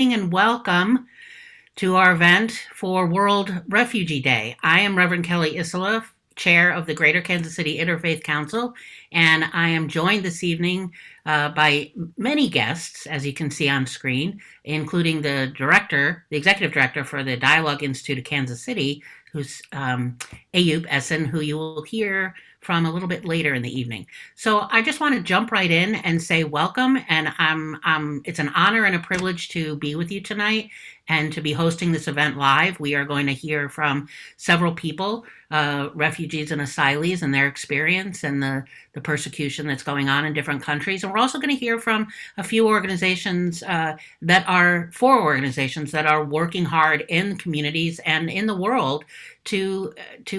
and welcome to our event for World Refugee Day. I am Reverend Kelly Isola, Chair of the Greater Kansas City Interfaith Council, and I am joined this evening by many guests, as you can see on screen, including the Executive Director for the Dialogue Institute of Kansas City, who's Ayub Essen, who you will hear from a little bit later in the evening. So I just want to jump right in and say welcome, and it's an honor and a privilege to be with you tonight and to be hosting this event live. We are going to hear from several people, refugees and asylees, and their experience and the persecution that's going on in different countries. And we're also going to hear from a few organizations four organizations that are working hard in communities and in the world to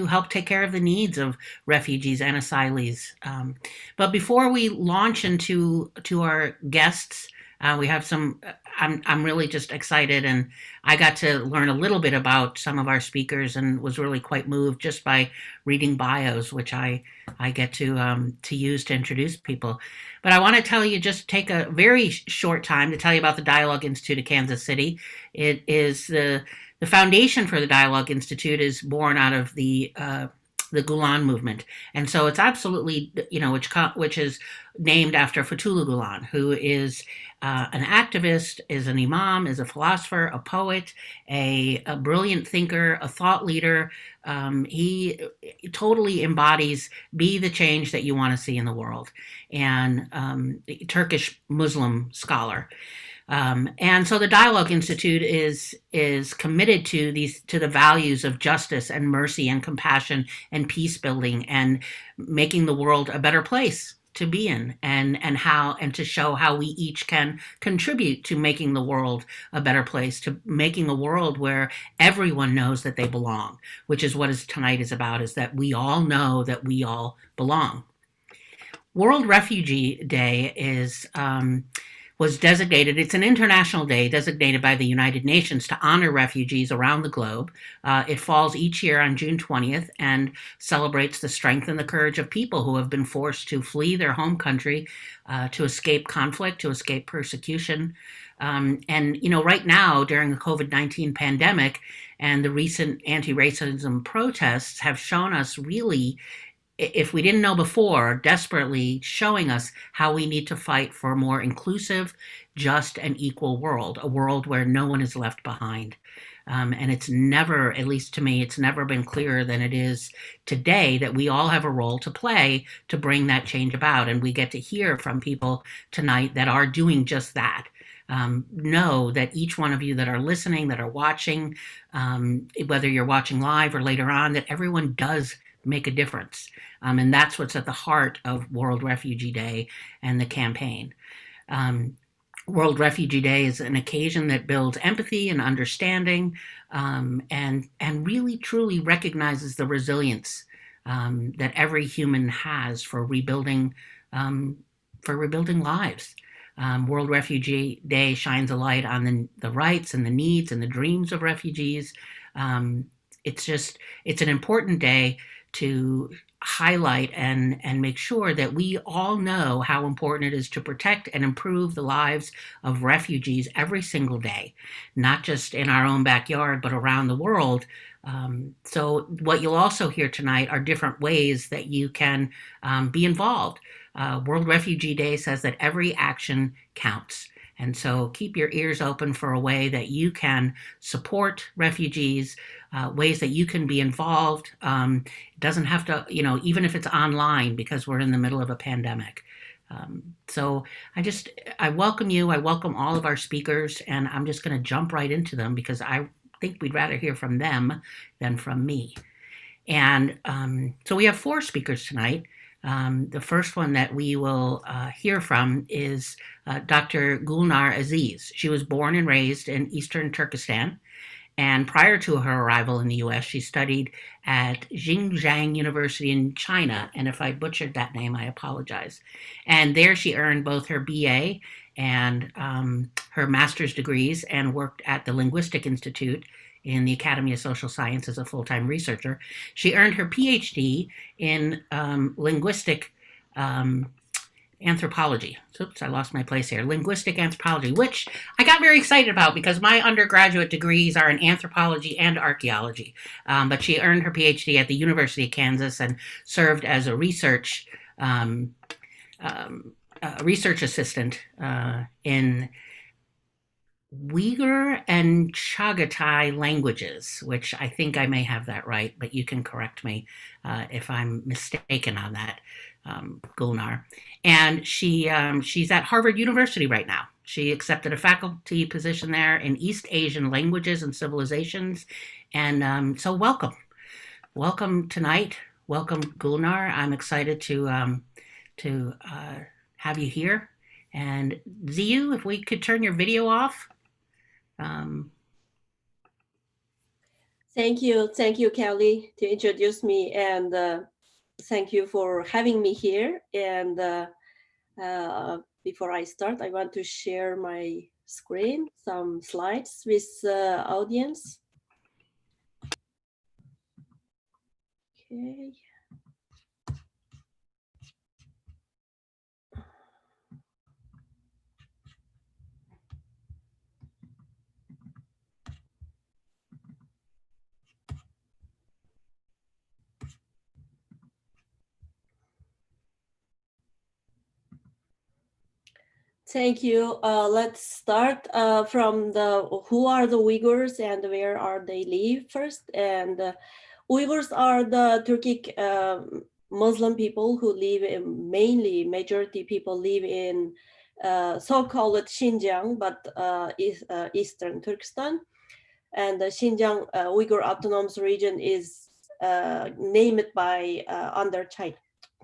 help take care of the needs of refugees and asylees. But before we launch into our guests, we have some. I'm really just excited, and I got to learn a little bit about some of our speakers, and was really quite moved just by reading bios, which I get to use to introduce people. But I want to tell you, just take a very short time to tell you about the Dialogue Institute of Kansas City. It is the foundation for the Dialogue Institute is born out of the Gulen movement, and so it's absolutely, which is named after Fethullah Gulen, who is an activist, is an imam, is a philosopher, a poet, a brilliant thinker, a thought leader. He totally embodies be the change that you want to see in the world, and Turkish Muslim scholar. And so the Dialogue Institute is committed to the values of justice and mercy and compassion and peace building and making the world a better place to be in, and to show how we each can contribute to making the world a better place, to making a world where everyone knows that they belong, which is what tonight is about, is that we all know that we all belong. World Refugee Day was designated, it's an international day designated by the United Nations to honor refugees around the globe. It falls each year on June 20th and celebrates the strength and the courage of people who have been forced to flee their home country, to escape conflict, to escape persecution. Right now, during the COVID-19 pandemic and the recent anti-racism protests have shown us really, if we didn't know before, desperately showing us how we need to fight for a more inclusive, just, and equal world, a world where no one is left behind. And it's never, at least to me, it's never been clearer than it is today that we all have a role to play to bring that change about. And we get to hear from people tonight that are doing just that. Know that each one of you that are listening, that are watching, whether you're watching live or later on, that everyone does make a difference. And that's what's at the heart of World Refugee Day and the campaign. World Refugee Day is an occasion that builds empathy and understanding, and really truly recognizes the resilience that every human has for rebuilding lives. World Refugee Day shines a light on the rights and the needs and the dreams of refugees. It's an important day to highlight and make sure that we all know how important it is to protect and improve the lives of refugees every single day, not just in our own backyard, but around the world. So what you'll also hear tonight are different ways that you can be involved. World Refugee Day says that every action counts. And so keep your ears open for a way that you can support refugees, ways that you can be involved. It doesn't have to, even if it's online, because we're in the middle of a pandemic. So I welcome you. I welcome all of our speakers, and I'm just going to jump right into them because I think we'd rather hear from them than from me. And so we have four speakers tonight. The first one that we will hear from is Dr. Gulnar Aziz. She was born and raised in Eastern Turkestan, and prior to her arrival in the U.S., she studied at Xinjiang University in China, and if I butchered that name, I apologize. And there she earned both her BA and her master's degrees, and worked at the Linguistic Institute in the Academy of Social Science as a full-time researcher. She earned her PhD in linguistic anthropology. Oops, I lost my place here. Linguistic anthropology, which I got very excited about because my undergraduate degrees are in anthropology and archaeology. But she earned her PhD at the University of Kansas and served as a um, research assistant in Uyghur and Chagatai languages, which I think I may have that right, but you can correct me if I'm mistaken on that, Gulnar. And she's at Harvard University right now. She accepted a faculty position there in East Asian languages and civilizations. And so welcome tonight. Welcome, Gulnar. I'm excited to have you here. And Ziyu, if we could turn your video off. Thank you, Kelly, to introduce me, and thank you for having me here. And before I start, I want to share my screen, some slides with the audience. Okay. Thank you. Let's start from the who are the Uyghurs and where are they live first. And Uyghurs are the Turkic Muslim people who live in, mainly majority people live in so-called Xinjiang, but Eastern Turkestan. And the Xinjiang Uyghur Autonomous Region is named by under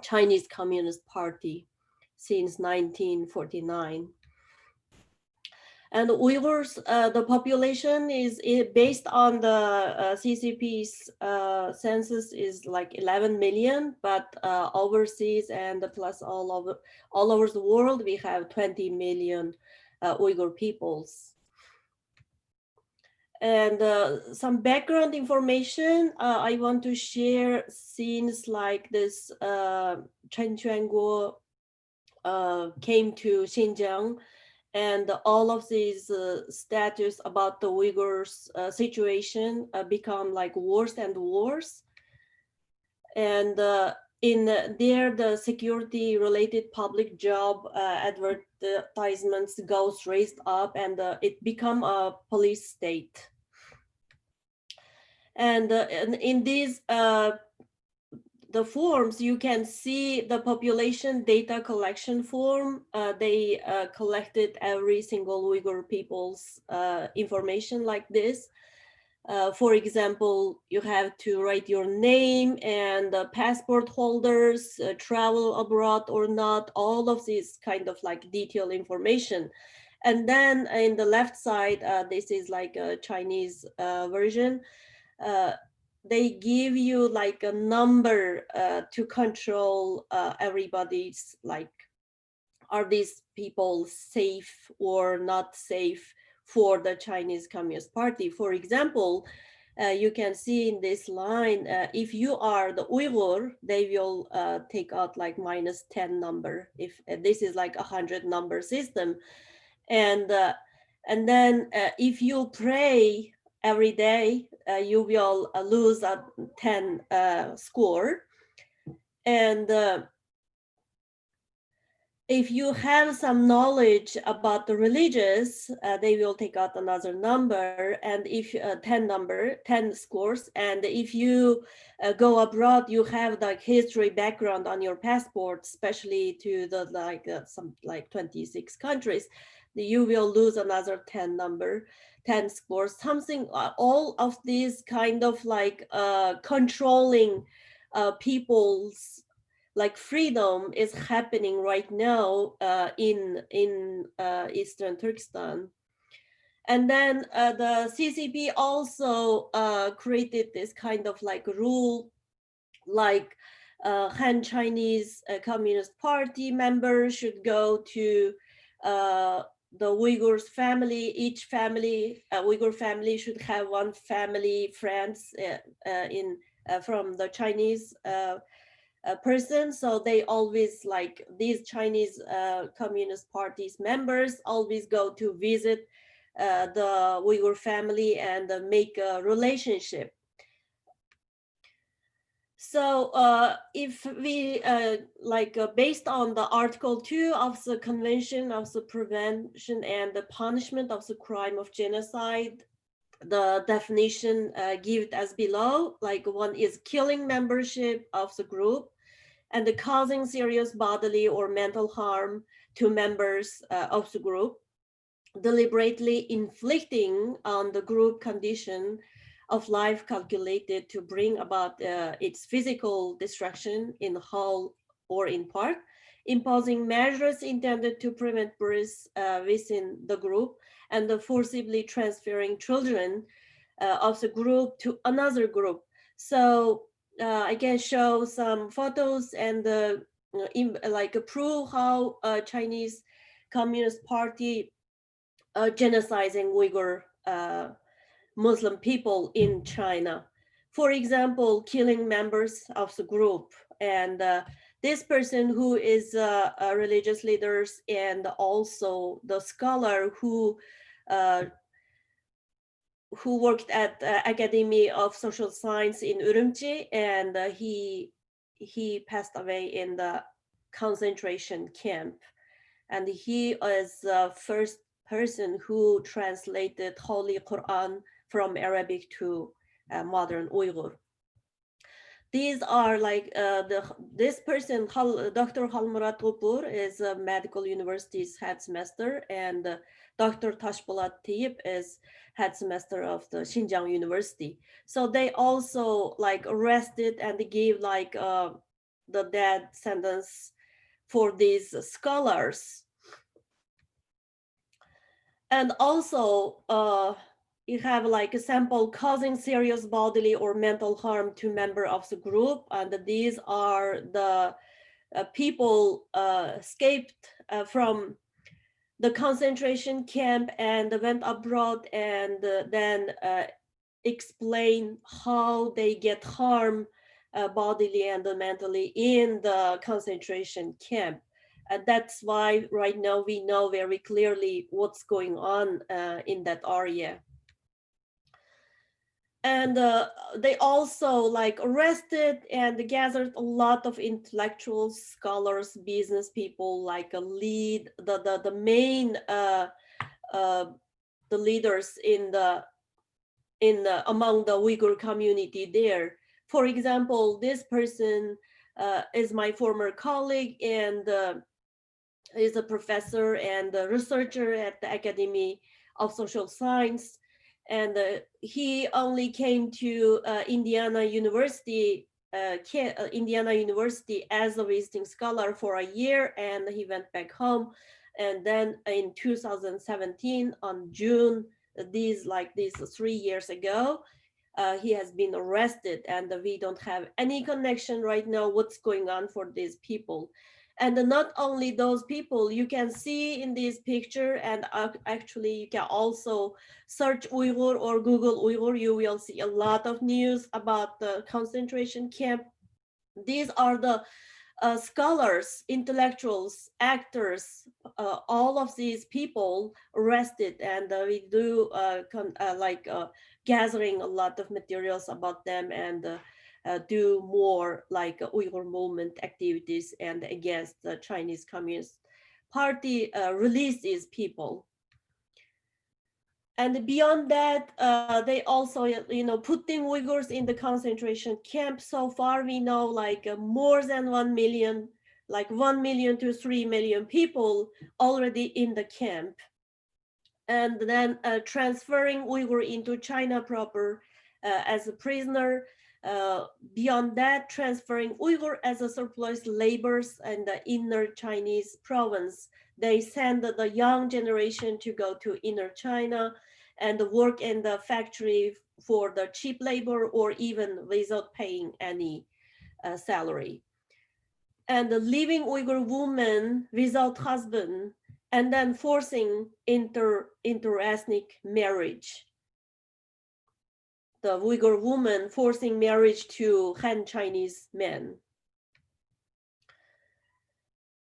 Chinese Communist Party since 1949. And Uyghurs, the population is based on the CCP's census is like 11 million, but overseas and plus all over the world, we have 20 million Uyghur peoples. And some background information I want to share. Scenes like this, Chen Quanguo came to Xinjiang, and all of these status about the Uyghurs situation become like worse and worse. And in there, the security related public job advertisements goes raised up, and it become a police state. And in these the forms, you can see the population data collection form. They collected every single Uyghur people's information like this. For example, you have to write your name and passport holders, travel abroad or not, all of these kind of like detailed information. And then in the left side, this is like a Chinese version. They give you like a number to control everybody's, like, are these people safe or not safe for the Chinese Communist Party. For example, you can see in this line, if you are the Uyghur, they will take out like -10 number. If this is like 100 number system. And then if you pray every day, you will lose a 10 score. And if you have some knowledge about the religious, they will take out another number. And if 10 scores. And if you go abroad, you have the history background on your passport, especially to the some 26 countries, you will lose another 10 scores, something. All of these kind of like controlling people's like freedom is happening right now in Eastern Turkestan. And then the CCP also created this kind of like rule, like Han Chinese Communist Party members should go to the Uyghurs family. Each family, Uyghur family, should have one family friends in from the Chinese person. So they always, like these Chinese Communist Party's members always go to visit the Uyghur family and make a relationship. So if we based on the Article 2 of the Convention of the Prevention and the Punishment of the Crime of Genocide, the definition given as below, like one is killing membership of the group and the causing serious bodily or mental harm to members of the group, deliberately inflicting on the group condition of life calculated to bring about its physical destruction in whole or in part, imposing measures intended to prevent births within the group, and the forcibly transferring children of the group to another group. So I can show some photos and prove how Chinese Communist Party genociding Uyghur Muslim people in China. For example, killing members of the group. And this person who is a religious leaders and also the scholar uh, who worked at Academy of Social Science in Urumqi, and he passed away in the concentration camp. And he is the first person who translated Holy Quran from Arabic to modern Uyghur. These are like this person, Dr. Halmurat Gupur is a medical university's head semester, and Dr. Tashpolat Tayyip is head semester of the Xinjiang University. So they also like arrested and gave like the death sentence for these scholars. And also, you have like a sample causing serious bodily or mental harm to member of the group. And these are the people escaped from the concentration camp and went abroad, and then explain how they get harmed bodily and mentally in the concentration camp. That's why right now we know very clearly what's going on in that area. And they also like arrested and gathered a lot of intellectuals, scholars, business people, like a lead, the main the leaders in the among the Uyghur community there. For example, this person is my former colleague and is a professor and a researcher at the Academy of Social Science. And he only came to Indiana University as a visiting scholar for a year, and he went back home. And then in 2017, on June, these 3 years ago, he has been arrested, and we don't have any connection right now what's going on for these people. And not only those people, you can see in this picture, and actually you can also search Uyghur or Google Uyghur, you will see a lot of news about the concentration camp. These are the scholars, intellectuals, actors, all of these people arrested, and we do gathering a lot of materials about them, and do more like Uyghur movement activities and against the Chinese Communist Party release these people. And beyond that, they also, putting Uyghurs in the concentration camp. So far, we know like more than 1 million, like 1 million to 3 million people already in the camp. And then transferring Uyghur into China proper as a prisoner. Beyond that, transferring Uyghur as a surplus laborers in the inner Chinese province. They send the young generation to go to inner China and work in the factory for the cheap labor or even without paying any salary. And leaving Uyghur women without husband, and then forcing inter-ethnic marriage. The Uyghur woman forcing marriage to Han Chinese men.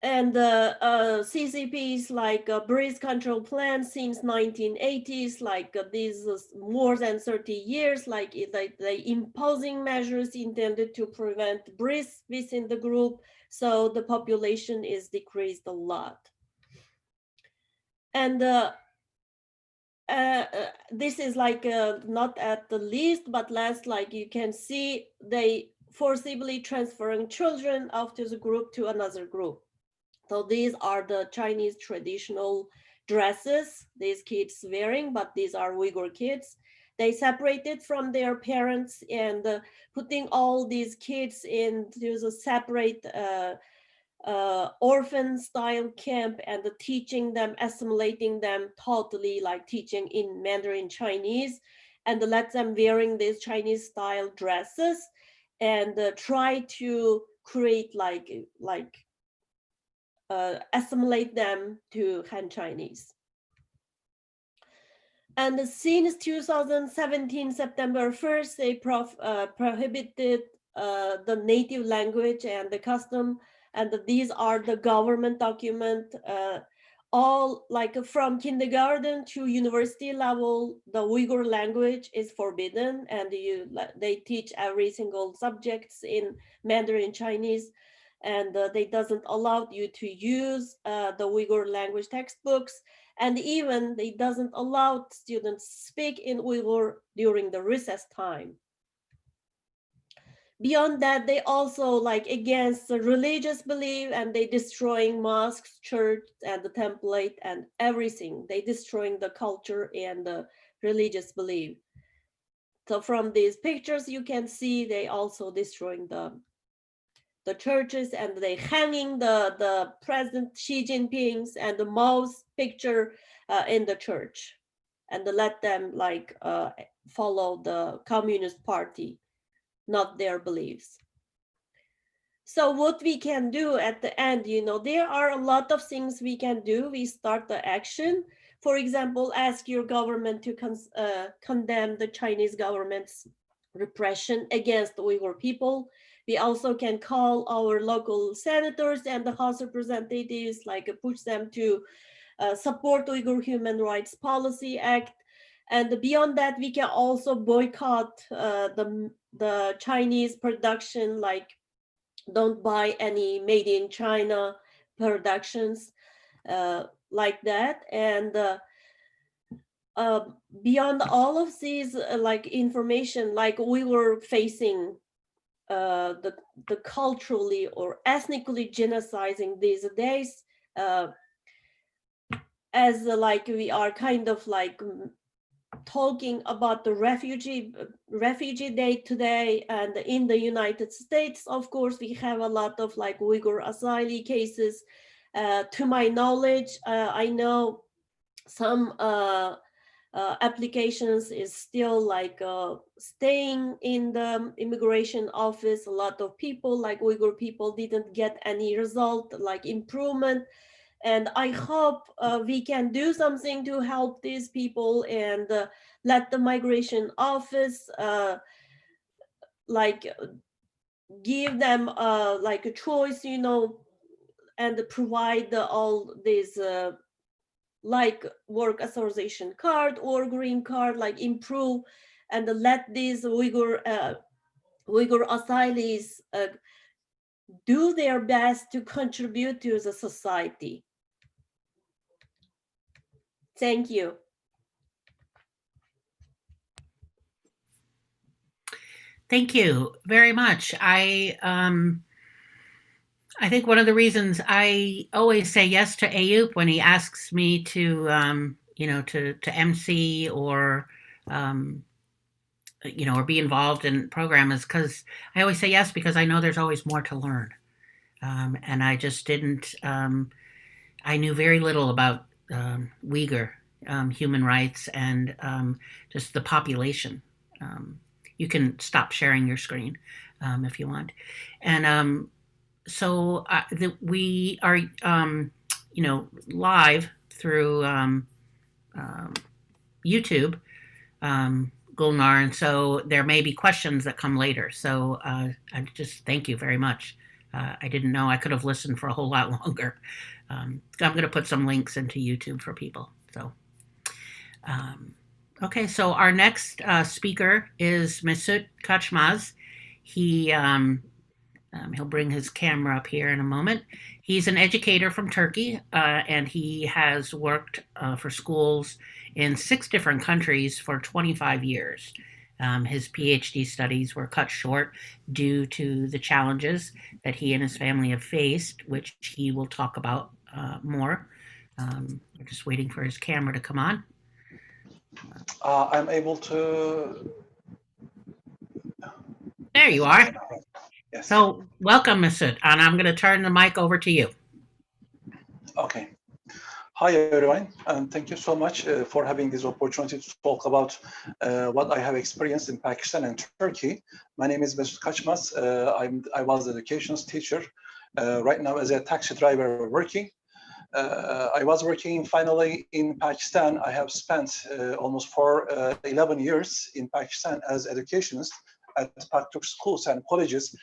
and CCPs like breeze control plans since 1980s, like these more than 30 years, like they imposing measures intended to prevent breeze within the group, so the population is decreased a lot. And this is like not at the least, but last, like you can see, they forcibly transferring children after the group to another group. So these are the Chinese traditional dresses these kids wearing, but these are Uyghur kids. They separated from their parents and putting all these kids into the separate orphan style camp and teaching them, assimilating them totally, like teaching in Mandarin Chinese, and let them wearing these Chinese style dresses and try to create like assimilate them to Han Chinese. And since 2017, September 1st, they prohibited the native language and the custom. And these are the government document, all like from kindergarten to university level, the Uyghur language is forbidden, and they teach every single subjects in Mandarin Chinese, and they doesn't allow you to use the Uyghur language textbooks, and even they doesn't allow students speak in Uyghur during the recess time. Beyond that, they also like against the religious belief, and they destroying mosques, church, and the template and everything. They destroying the culture and the religious belief. So from these pictures, you can see they also destroying the churches, and they hanging the President Xi Jinping's and the Mao's picture in the church, and let them like follow the Communist Party, not their beliefs. So what we can do at the end, there are a lot of things we can do. We start the action. For example, ask your government to condemn the Chinese government's repression against the Uyghur people. We also can call our local senators and the House representatives, like push them to support Uyghur Human Rights Policy Act. And beyond that, we can also boycott the Chinese production, like don't buy any made in China productions like that. And beyond all of these like information, like we were facing the culturally or ethnically genociding these days, as like we are kind of like talking about the refugee day today. And in the United States, of course, we have a lot of like Uyghur asylee cases. To my knowledge, I know some applications is still like staying in the immigration office. A lot of people, like Uyghur people, didn't get any result, like improvement. And I hope we can do something to help these people, and let the migration office like give them like a choice, and provide all these like work authorization card or green card, like improve, and let these Uyghur asylees do their best to contribute to the society. Thank you. Thank you very much. I think one of the reasons I always say yes to Ayub when he asks me to to MC or or be involved in program is because I always say yes because I know there's always more to learn. And I just didn't. I knew very little about Uyghur human rights and just the population. You can stop sharing your screen if you want. And so we are, live through YouTube, Gulnar, and so there may be questions that come later. So I just thank you very much I didn't know I could have listened for a whole lot longer. I'm going to put some links into YouTube for people. So, um, okay, so our next speaker is Mesut Kaçmaz. He he'll bring his camera up here in a moment. He's an educator from Turkey, and he has worked for schools in 6 different countries for 25 years. His PhD studies were cut short due to the challenges that he and his family have faced, which he will talk about more. We're just waiting for his camera to come on. I'm able to. There you Yes, I are. am. Yes. So, welcome, Masud, and I'm going to turn the mic over to you. Okay. Hi, everyone, and thank you so much for having this opportunity to talk about what I have experienced in Pakistan and Turkey. My name is Mesut Kaçmaz. I was an education teacher. Right now, as a taxi driver working. I was working finally in Pakistan. I have spent almost for 11 years in Pakistan as educationist at Pakistan schools and colleges,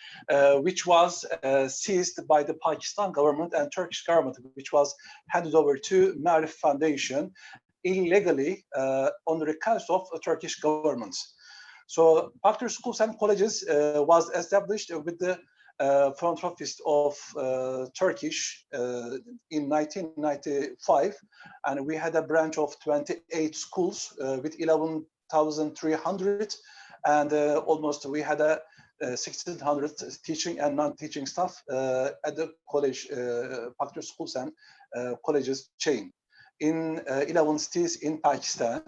which was seized by the Pakistan government and Turkish government, which was handed over to Marif Foundation illegally on the request of the Turkish government. So Pakistan schools and colleges was established with the philanthropist of Turkish in 1995, and we had a branch of 28 schools with 11,300, and almost we had a 1,600 teaching and non-teaching staff at the college, Pakistan schools and colleges chain in 11 cities in Pakistan.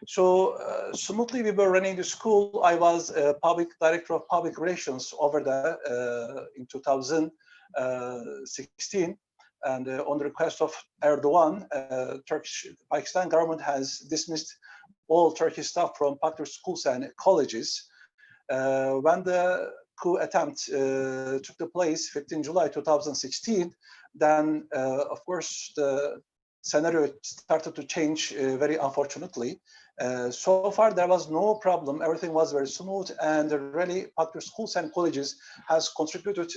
So smoothly we were running the school. I was public director of public relations over there in 2016. And on the request of Erdogan, Turkish Pakistan government has dismissed all Turkish staff from Pakistan schools and colleges. When the coup attempt took the place 15 July 2016, then of course the scenario started to change very unfortunately. So far, there was no problem. Everything was very smooth, and really, Pakistan schools and colleges has contributed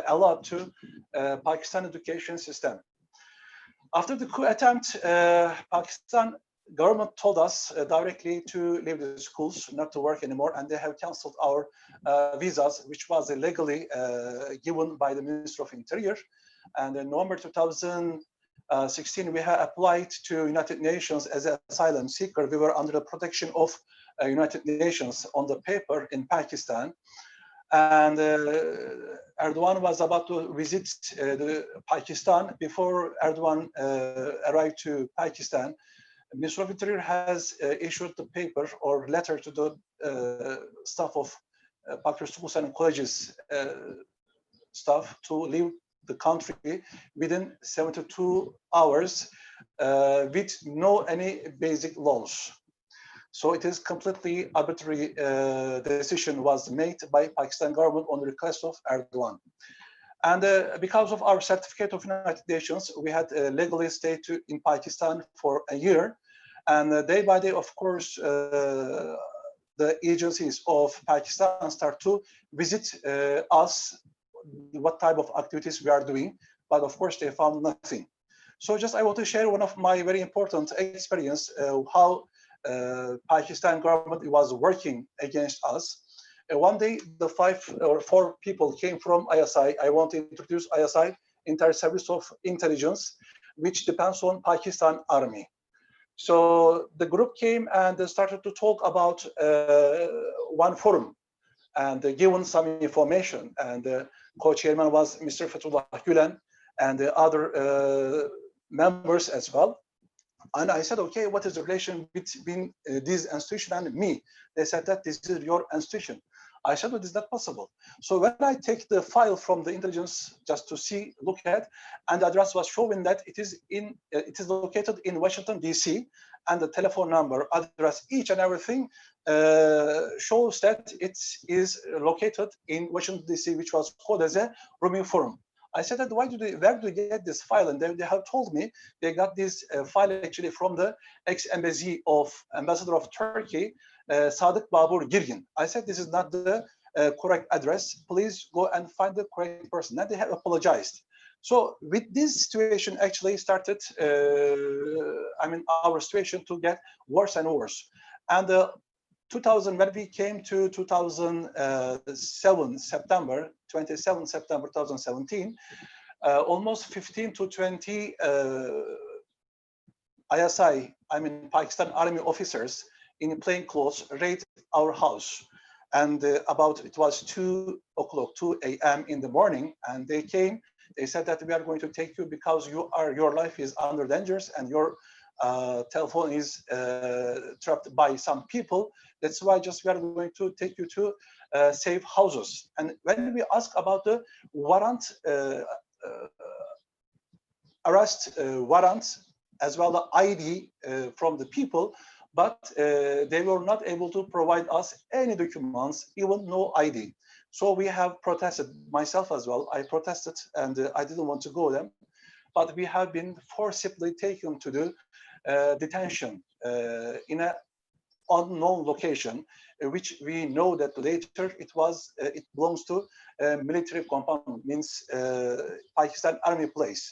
a lot to Pakistan education system. After the coup attempt, Pakistan government told us directly to leave the schools, not to work anymore, and they have canceled our visas, which was illegally given by the Minister of Interior. And in November 2016, we have applied to United Nations as an asylum seeker. We were under the protection of United Nations on the paper in Pakistan. And Erdogan was about to visit Pakistan. Before Erdogan arrived to Pakistan, Minister of Interior has issued the paper or letter to the staff of Pakistan schools and colleges staff to leave the country within 72 hours with no any basic laws. So it is completely arbitrary decision was made by Pakistan government on the request of Erdogan. And because of our certificate of United Nations, we had legally stayed in Pakistan for a year. And day by day, of course, the agencies of Pakistan start to visit us, what type of activities we are doing. But of course, they found nothing. So just I want to share one of my very important experience, how Pakistan government was working against us. One day, the 5 or 4 people came from ISI. I want to introduce ISI, Inter Service of Intelligence, which depends on Pakistan Army. So the group came and they started to talk about one forum and given some information. And the co-chairman was Mr. Fethullah Gülen and the other members as well. And I said, okay, what is the relation between this institution and me? They said that this is your institution. I said, well, is that possible? So when I take the file from the intelligence just to see, look at, and the address was showing that it is located in Washington, D.C., and the telephone number, address, each and everything shows that it is located in Washington, D.C., which was called as a rooming forum. I said that where do they get this file? And they have told me they got this file actually from the ex-embassy of ambassador of Turkey, Sadık Babur Girgin. I said this is not the correct address. Please go and find the correct person. Then they have apologized. So with this situation actually started, our situation to get worse and worse. And 2000, when we came to 2007, September, 27 September 2017, almost 15 to 20 ISI, Pakistan Army officers in plain clothes raided our house. And it was 2 o'clock, 2 a.m. in the morning, and they came. They said that we are going to take you because your life is under dangers and your telephone is trapped by some people. That's why just we are going to take you to safe houses. And when we ask about the warrant, arrest warrants, as well as ID from the people, but they were not able to provide us any documents, even no ID. So we have protested, myself as well. I protested and I didn't want to go them, but we have been forcibly taken to the detention in an unknown location, which we know that later it belongs to a military compound, means Pakistan Army place.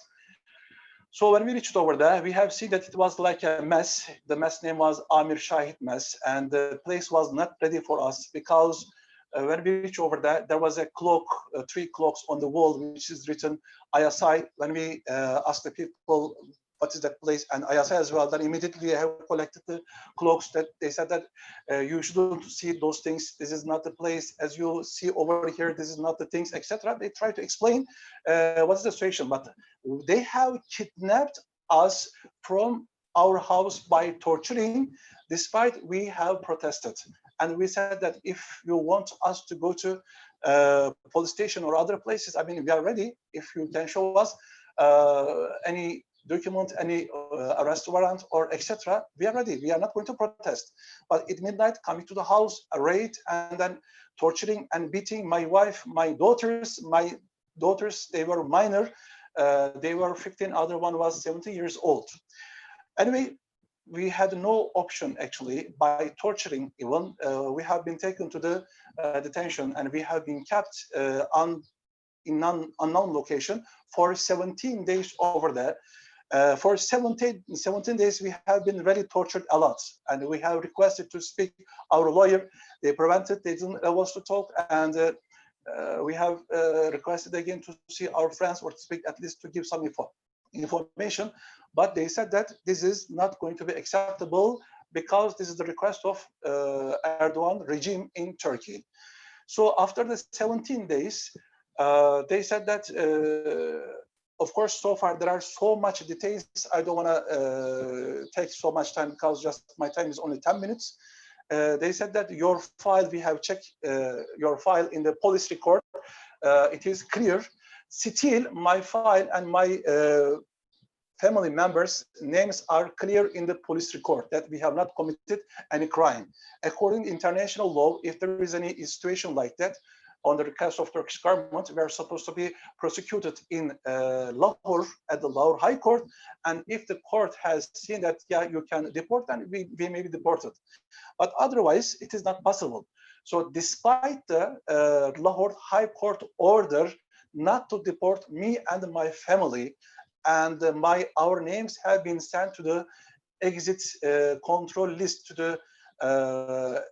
So when we reached over there, we have seen that it was like a mess. The mess name was Amir Shahid mess, and the place was not ready for us because when we reached over there, there was a clock, 3 clocks on the wall, which is written ISI. When we asked the people, what is that place, and ISI as well, then immediately I have collected the clocks that they said that you shouldn't see those things. This is not the place as you see over here. This is not the things, etc. They try to explain what's the situation, but they have kidnapped us from our house by torturing, despite we have protested. And we said that if you want us to go to police station or other places, we are ready. If you can show us any document, any arrest warrant or etc., we are ready. We are not going to protest. But at midnight, coming to the house, a raid, and then torturing and beating my wife, my daughters. My daughters, they were minor. They were 15, other one was 70 years old. Anyway, we had no option actually by torturing even. We have been taken to the detention and we have been kept in unknown location for 17 days over there. For 17 days, we have been really tortured a lot, and we have requested to speak our lawyer. They prevented, they didn't allow us to talk, and we have requested again to see our friends or to speak, at least to give some information, but they said that this is not going to be acceptable because this is the request of Erdogan regime in Turkey. So after the 17 days, they said that of course, so far there are so much details. I don't want to take so much time because just my time is only 10 minutes. They said that your file, we have checked your file in the police record. It is clear. Still, my file and my family members' names are clear in the police record that we have not committed any crime. According to international law, if there is any situation like that, on the request of Turkish government, we are supposed to be prosecuted in Lahore at the Lahore High Court. And if the court has seen that, yeah, you can deport, then we may be deported. But otherwise, it is not possible. So despite the Lahore High Court order not to deport me and my family, and our names have been sent to the exit control list to the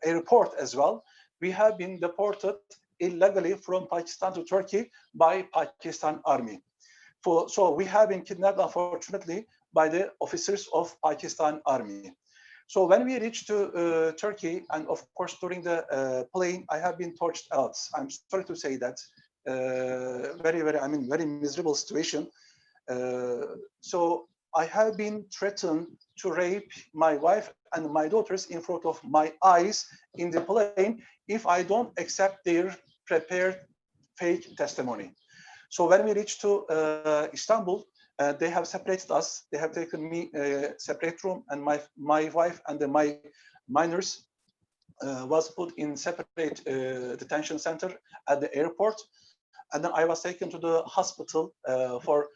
airport as well, we have been deported illegally from Pakistan to Turkey by Pakistan Army. So we have been kidnapped, unfortunately, by the officers of Pakistan Army. So when we reached to Turkey, and of course during the plane, I have been tortured a lot. I'm sorry to say that. Very miserable situation. So I have been threatened to rape my wife and my daughters in front of my eyes in the plane if I don't accept their prepared fake testimony. So when we reached to Istanbul, they have separated us. They have taken me a separate room, and my wife and my minors was put in separate detention center at the airport. And then I was taken to the hospital for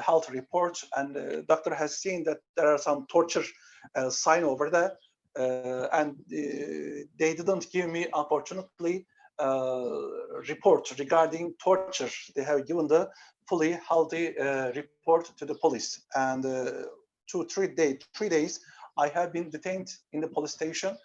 health report, and the doctor has seen that there are some torture sign over there, and they didn't give me, unfortunately, report regarding torture. They have given the fully healthy report to the police. And 3 days, I have been detained in the police station.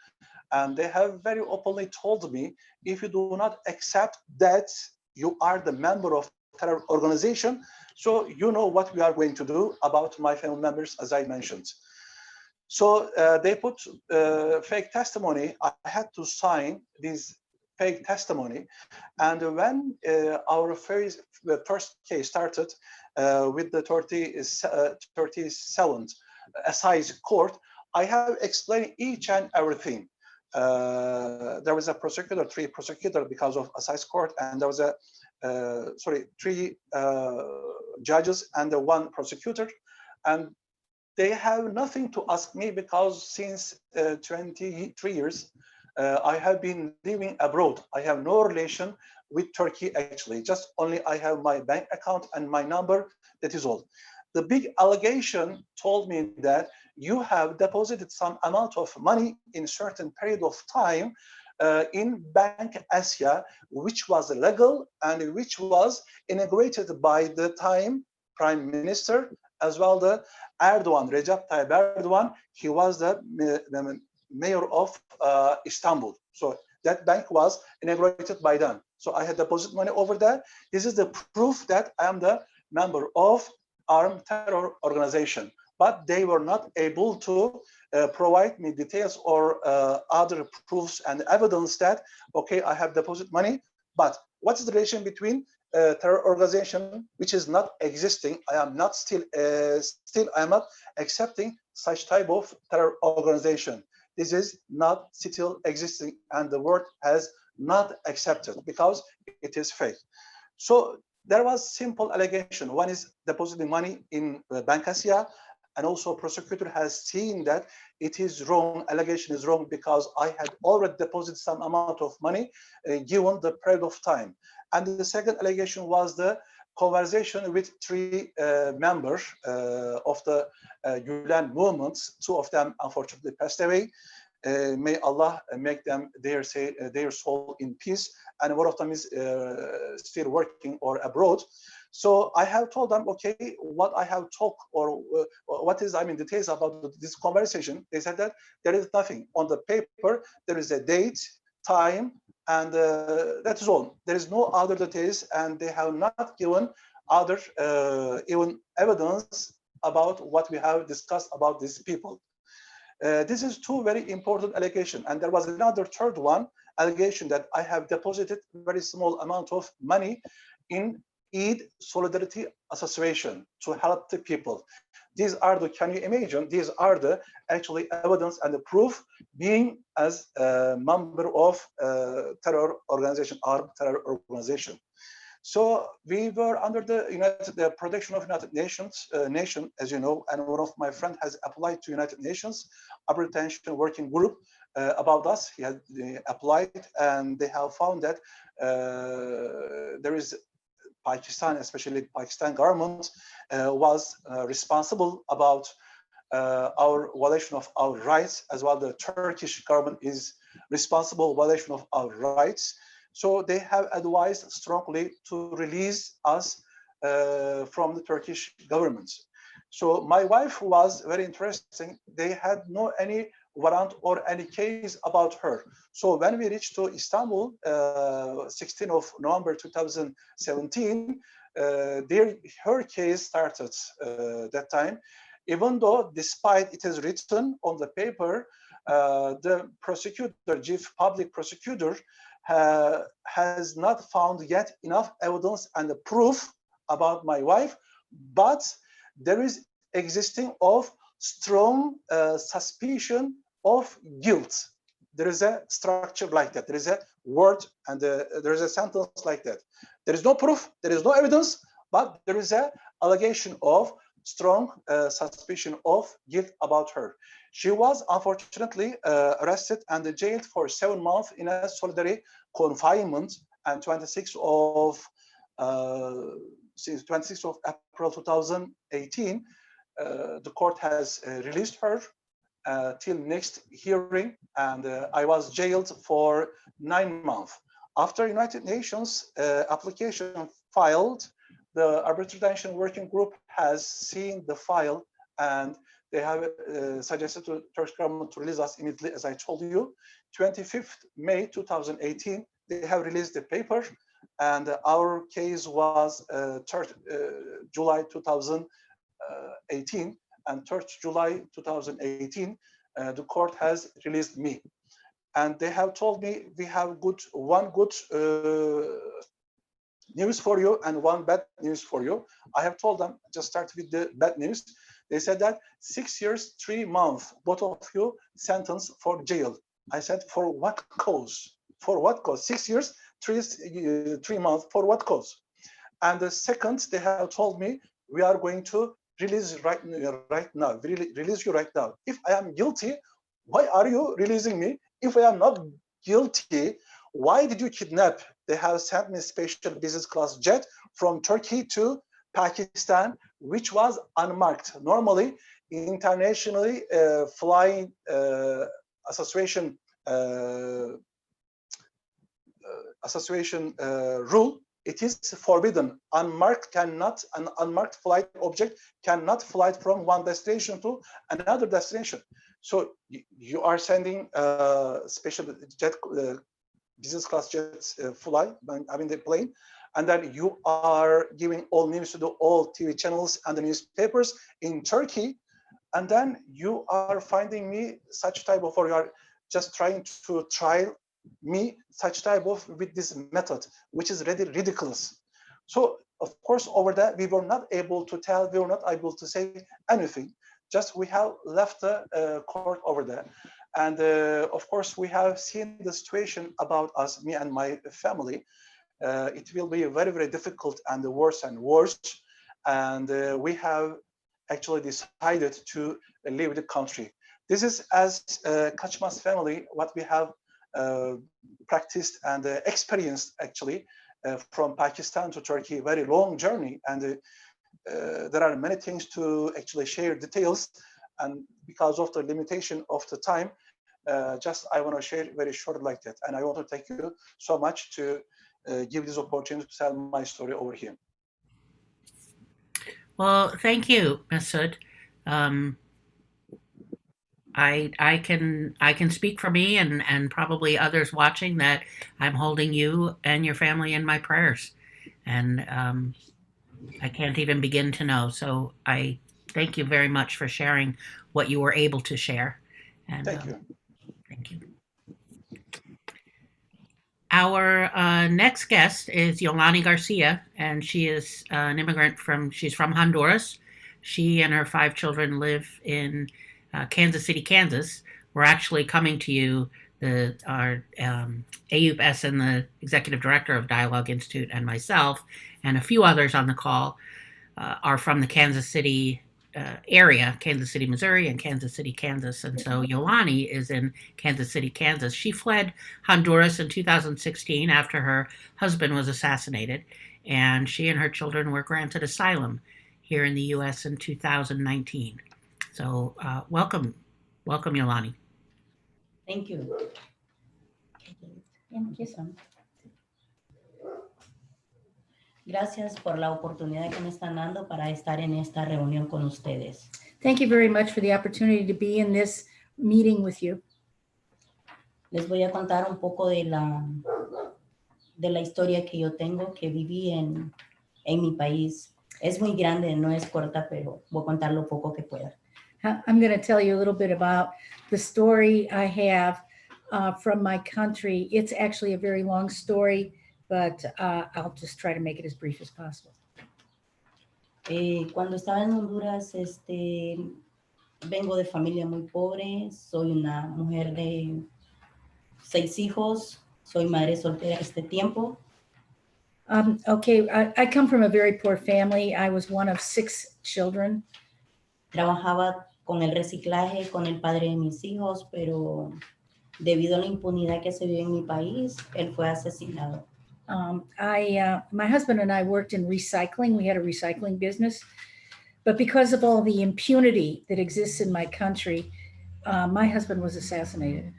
And they have very openly told me, if you do not accept that you are the member of terror organization, so you know what we are going to do about my family members, as I mentioned. So they put fake testimony. I had to sign this fake testimony. And when our first case started with the 37th assize court, I have explained each and everything. There was a prosecutor, 3 prosecutors because of assize court, and there was a 3 judges and 1 prosecutor, and they have nothing to ask me because since 23 years I have been living abroad. I have no relation with Turkey actually. Just only I have my bank account and my number. That is all. The big allegation told me that you have deposited some amount of money in certain period of time in Bank Asia, which was legal and which was inaugurated by the time Prime Minister as well the Erdogan, Recep Tayyip Erdogan. He was the mayor of Istanbul. So that bank was inaugurated by them. So I had deposited money over there. This is the proof that I am the member of armed terror organization. But they were not able to provide me details or other proofs and evidence that, okay, I have deposited money. But what is the relation between terror organization which is not existing? I am not still I am not accepting such type of terror organization. This is not still existing, and the world has not accepted because it is fake. So there was simple allegation. One is depositing money in Bank Asia, and also prosecutor has seen that it is wrong, allegation is wrong because I had already deposited some amount of money given the period of time. And the second allegation was the conversation with 3 members of the Gulen movements. 2 of them unfortunately passed away. May Allah make them their soul in peace. And one of them is still working or abroad. So I have told them, okay, what I have talked or what is, details about this conversation. They said that there is nothing on the paper. There is a date, time, and that is all. There is no other details, and they have not given other even evidence about what we have discussed about these people. This is 2 very important allegations. And there was another third one, allegation that I have deposited very small amount of money in Eid Solidarity Association to help the people. These are the, can you imagine, these are the actually evidence and the proof being as a member of terror organization, armed terror organization. So we were under the protection of United Nations, as you know, and one of my friends has applied to United Nations Arbitration Working Group about us. He had applied, and they have found that there is Pakistan, especially Pakistan government, was responsible about our violation of our rights, as well the Turkish government is responsible violation of our rights. So they have advised strongly to release us from the Turkish government. So my wife was very interesting. They had no any warrant or any case about her. So when we reached to Istanbul, 16th of November 2017, her case started that time. Even though, despite it is written on the paper, the prosecutor, chief public prosecutor, has not found yet enough evidence and proof about my wife, but there is existing of strong suspicion of guilt. There is a structure like that. There is a word and there is a sentence like that. There is no proof, there is no evidence, but there is a allegation of strong suspicion of guilt about her. She was unfortunately arrested and jailed for 7 months in a solitary confinement, and 26th of April 2018, the court has released her till next hearing, and I was jailed for 9 months. After United Nations application filed, the Arbitrary Detention Working Group has seen the file, and they have suggested to Turkish government to release us immediately, as I told you. 25th May 2018, they have released the paper, and our case was 3rd July 2018, and 3rd July 2018, the court has released me. And they have told me, we have one good news for you and one bad news for you. I have told them, just start with the bad news. They said that 6 years, 3 months, both of you sentenced for jail. I said, for what cause? For what cause? 6 years, 3 months, for what cause? And the second, they have told me, we are going to release right now, release you right now. If I am guilty, why are you releasing me? If I am not guilty, why did you kidnap? They have sent me a special business class jet from Turkey to Pakistan, which was unmarked. Normally, internationally flying association rule, it is forbidden. An unmarked flight object cannot fly from one destination to another destination. So you are sending special jet, business class jets fly, I mean the plane, and then you are giving all news to all TV channels and the newspapers in Turkey, and then you are finding me such type of, or you are just trying to trial me such type of with this method, which is really ridiculous. So of course over that we were not able to tell, we were not able to say anything. Just we have left the court over there. And of course we have seen the situation about us, me and my family. It will be very, very difficult and worse and worse. And we have actually decided to leave the country. This is as Kaçmaz family, what we have practiced and experienced actually from Pakistan to Turkey, very long journey. And there are many things to actually share details, and because of the limitation of the time, just I want to share very short like that. And I want to thank you so much to give this opportunity to tell my story over here. Well, thank you, Masood. I can speak for me and probably others watching that I'm holding you and your family in my prayers, and I can't even begin to know. So I thank you very much for sharing what you were able to share. And thank you. Thank you. Our next guest is Yolani Garcia, and she is an immigrant she's from Honduras. She and her 5 children live in Kansas City, Kansas. We're actually coming to you, our Ayub Essen, the executive director of Dialogue Institute, and myself, and a few others on the call are from the Kansas City area, Kansas City, Missouri, and Kansas City, Kansas. And so Yolani is in Kansas City, Kansas. She fled Honduras in 2016 after her husband was assassinated, and she and her children were granted asylum here in the U.S. in 2019. So welcome, Yolani. Thank you. Gracias por la oportunidad que me están dando para estar en esta reunión con ustedes. Thank you very much for the opportunity to be in this meeting with you. Les voy a contar un poco de la historia que yo tengo, que viví en mi país. Es muy grande, no es corta, pero voy a contar lo poco que pueda. I'm going to tell you a little bit about the story I have from my country. It's actually a very long story, but I'll just try to make it as brief as possible. Cuando estaba en Honduras, vengo de familia muy pobre. Soy una mujer de 6 hijos. Soy madre soltera este tiempo. Okay, I come from a very poor family. I was one of 6 children. Trabajaba con el reciclaje con el padre de mis hijos, pero debido a la impunidad que se vive en mi país, él fue asesinado. My husband and I worked in recycling. We had a recycling business, but because of all the impunity that exists in my country, my husband was assassinated.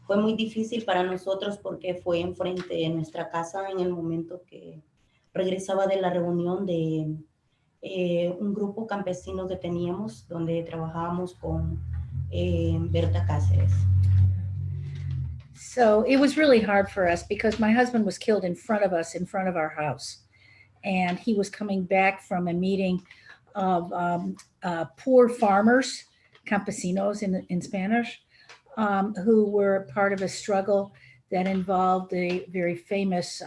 Fue muy difícil para nosotros porque fue enfrente de nuestra casa en el momento que regresaba de la reunión de un grupo campesino que teníamos donde trabajábamos con Berta Cáceres. So it was really hard for us because my husband was killed in front of us, in front of our house. And he was coming back from a meeting of poor farmers, campesinos in Spanish, who were part of a struggle that involved a very famous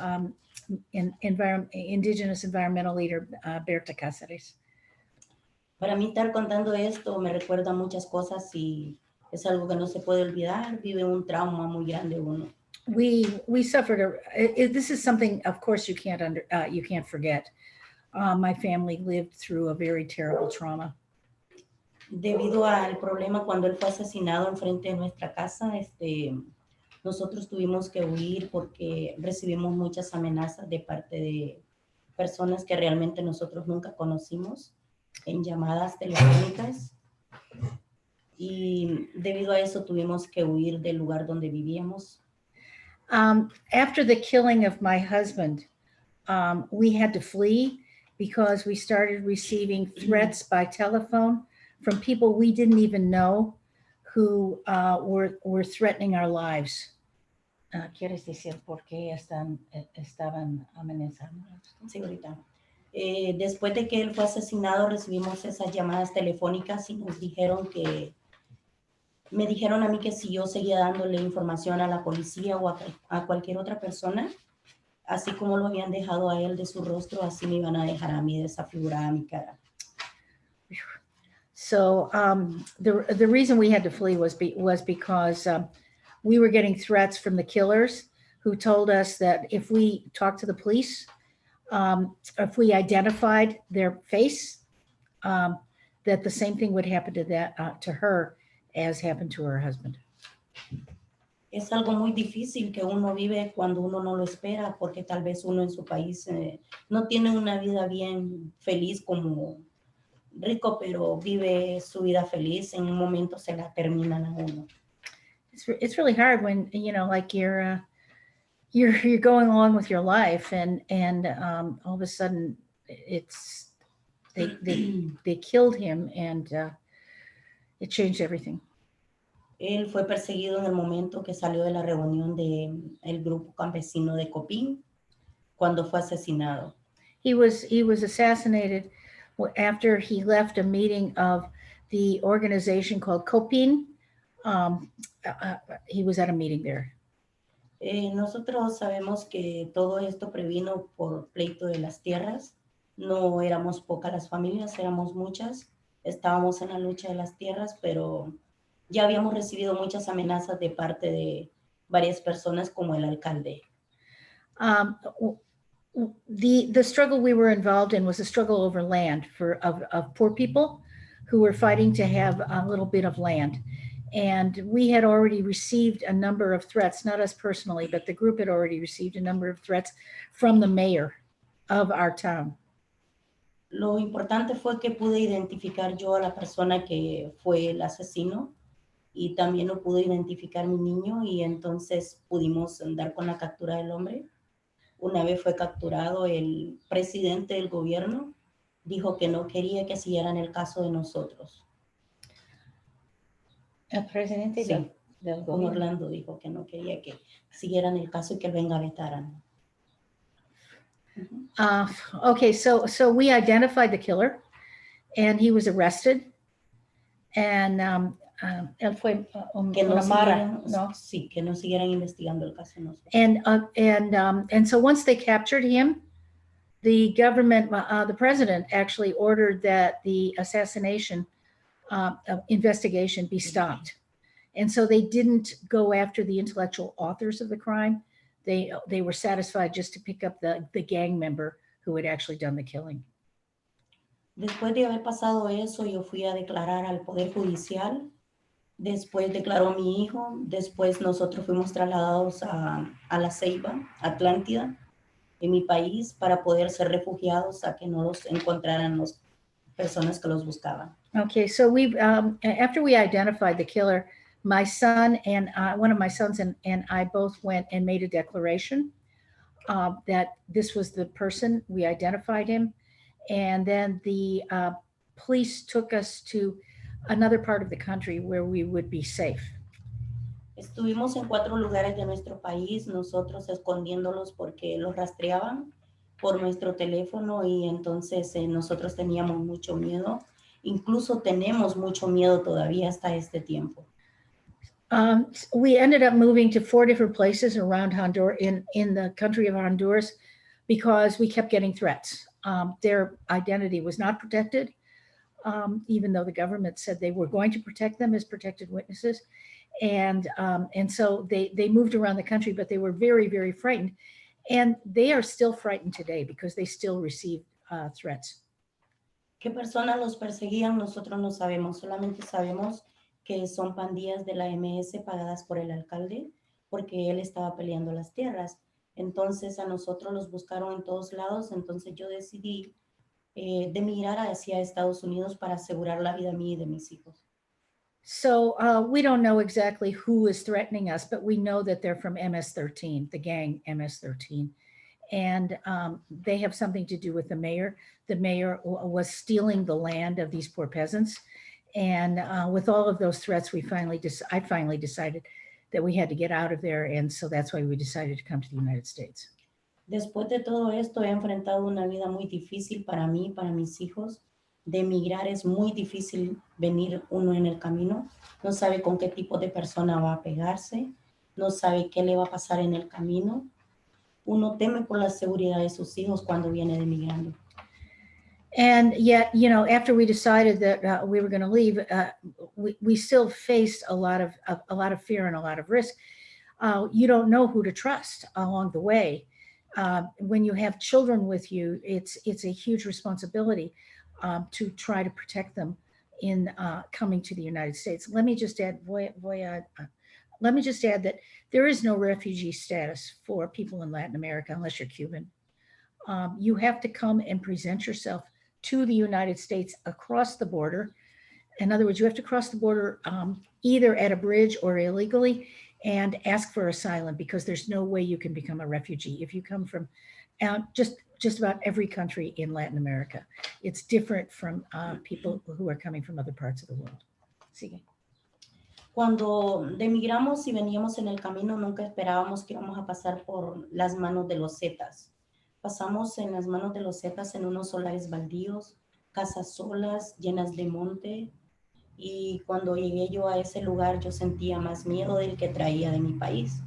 indigenous environmental leader, Berta Cáceres. Para mí estar contando esto me recuerda muchas cosas y es algo que no se puede olvidar, vive un trauma muy grande uno. We suffered this is something, of course, you can't forget. My family lived through a very terrible trauma. Debido al problema cuando él fue asesinado enfrente de nuestra casa, nosotros tuvimos que huir porque recibimos muchas amenazas de parte de personas que realmente nosotros nunca conocimos en llamadas telefónicas. Y debido a eso tuvimos que huir del lugar donde vivíamos. After the killing of my husband, we had to flee because we started receiving threats by telephone from people we didn't even know who were threatening our lives. ¿Quieres decir por qué estaban amenazando? Sí, ahorita. Después de que él fue asesinado, recibimos esas llamadas telefónicas y nos dijeron que me dijeron a mí que si yo seguía dándole información a la policía o a cualquier otra persona, así como lo habían dejado a él de su rostro, así me iban a dejar a mí de esa figura a mi cara. So the reason we had to flee was because we were getting threats from the killers who told us that if we talked to the police, if we identified their face, that the same thing would happen to her as happened to her husband. Es algo muy difícil que uno vive cuando uno no lo espera, porque tal vez uno en su país no tiene una vida bien feliz como rico, pero vive su vida feliz, en un momento se la terminan a uno. It's really hard when, like you're going along with your life and all of a sudden they killed him and it changed everything. Él fue perseguido en el momento que salió de la reunión del grupo campesino de Copín, cuando fue asesinado. He was assassinated after he left a meeting of the organization called Copin. He was at a meeting there. Nosotros sabemos que todo esto previno por pleito de las tierras. No éramos pocas las familias, éramos muchas. Estábamos en la lucha de las tierras, pero ya habíamos recibido muchas amenazas de parte de varias personas como el alcalde. The struggle we were involved in was a struggle over land of poor people who were fighting to have a little bit of land. And we had already received a number of threats, not us personally, but the group had already received a number of threats from the mayor of our town. Lo importante fue que pude identificar yo a la persona que fue el asesino y también lo pude identificar mi niño y entonces pudimos dar con la captura del hombre. Una vez fue capturado, el presidente del gobierno dijo que no quería que siguieran el caso de nosotros. El presidente Sí, del con gobierno. Orlando dijo que no quería que siguieran el caso y que lo engavetaran. Okay, so we identified the killer, and he was arrested, and él fue Que no una mara, siguieran, no? Sí, que no siguieran investigando el caso de nosotros. And so once they captured him, the government, the president actually ordered that the assassination investigation be stopped. And so they didn't go after the intellectual authors of the crime. They were satisfied just to pick up the gang member who had actually done the killing. Después de haber pasado eso, yo fui a declarar al Poder Judicial. Después declaró mi hijo. Después nosotros fuimos trasladados a La Ceiba, Atlántida, en mi país, para poder ser refugiados a que no los encontraran las personas que los buscaban. Okay, so we after we identified the killer, my son and one of my sons and I both went and made a declaration that this was the person. We identified him. And then the police took us to another part of the country where we would be safe. Estuvimos en 4 lugares de nuestro país, nosotros escondiéndolos porque los rastreaban por nuestro teléfono y entonces nosotros teníamos mucho miedo. Incluso tenemos mucho miedo todavía hasta este tiempo. We ended up moving to 4 different places around Honduras, in the country of Honduras, because we kept getting threats. Their identity was not protected, even though the government said they were going to protect them as protected witnesses. And so they moved around the country, but they were very, very frightened. And they are still frightened today because they still receive threats. ¿Qué personas los perseguían? Nosotros no sabemos, solamente sabemos que son pandillas de la MS pagadas por el alcalde porque él estaba peleando las tierras. Entonces a nosotros los buscaron en todos lados, entonces yo decidí de migrar hacia Estados Unidos para asegurar la vida mía y de mis hijos. So we don't know exactly who is threatening us, but we know that they're from MS-13, the gang MS-13. And they have something to do with the mayor. The mayor was stealing the land of these poor peasants. And with all of those threats, I finally decided that we had to get out of there. And so that's why we decided to come to the United States. Después de todo esto, he enfrentado una vida muy difícil para mí, para mis hijos. De emigrar es muy difícil venir uno en el camino. No sabe con qué tipo de persona va a pegarse. No sabe qué le va a pasar en el camino. Uno teme por la seguridad de sus hijos cuando viene de migrando. And yet, after we decided that we were going to leave, we still faced a lot of fear and a lot of risk. You don't know who to trust along the way. When you have children with you, it's a huge responsibility to try to protect them in coming to the United States. Let me just add, that there is no refugee status for people in Latin America unless you're Cuban. You have to come and present yourself to the United States across the border. In other words, you have to cross the border either at a bridge or illegally and ask for asylum, because there's no way you can become a refugee if you come from just about every country in Latin America. It's different from people who are coming from other parts of the world. Sigue. Cuando emigramos y veníamos en el camino, nunca esperábamos que íbamos a pasar por las manos de los Zetas. Pasamos en las manos de los Zetas en unos solares baldíos, casas solas, llenas de monte. Y cuando llegué yo a ese lugar, yo sentía más miedo del que traía de mi país.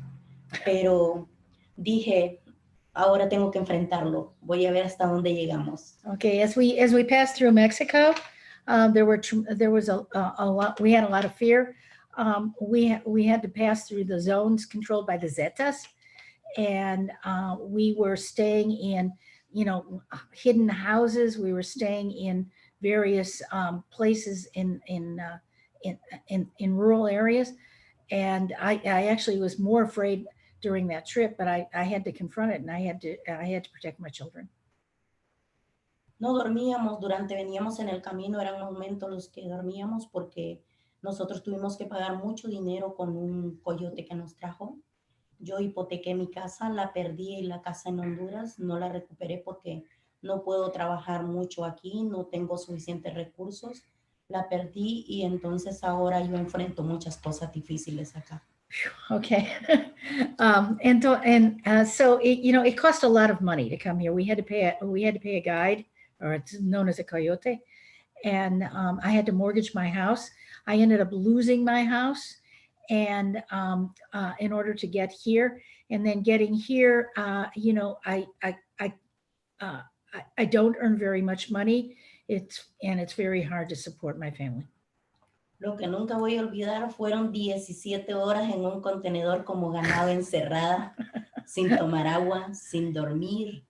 Pero dije, ahora tengo que enfrentarlo. Voy a ver hasta dónde llegamos. Okay, as we passed through Mexico, there was a lot. We had a lot of fear. We had to pass through the zones controlled by the Zetas, and we were staying in, hidden houses. We were staying in various places in rural areas, and I actually was more afraid during that trip, but I had to confront it, and I had to protect my children. No dormíamos veníamos en el camino, eran momentos los que dormíamos porque nosotros tuvimos que pagar mucho dinero con un coyote que nos trajo. Yo hipotequé mi casa, la perdí, la casa en Honduras, no la recuperé porque no puedo trabajar mucho aquí, no tengo suficientes recursos, la perdí y entonces ahora yo enfrento muchas cosas difíciles acá. Okay. So it cost a lot of money to come here. We had to pay a guide, or it's known as a coyote. And I had to mortgage my house. I ended up losing my house, and in order to get here, and then getting here, I don't earn very much money. It's very hard to support my family. Lo que nunca voy a olvidar fueron 17 horas en un contenedor como ganado encerrada, sin tomar agua, sin dormir,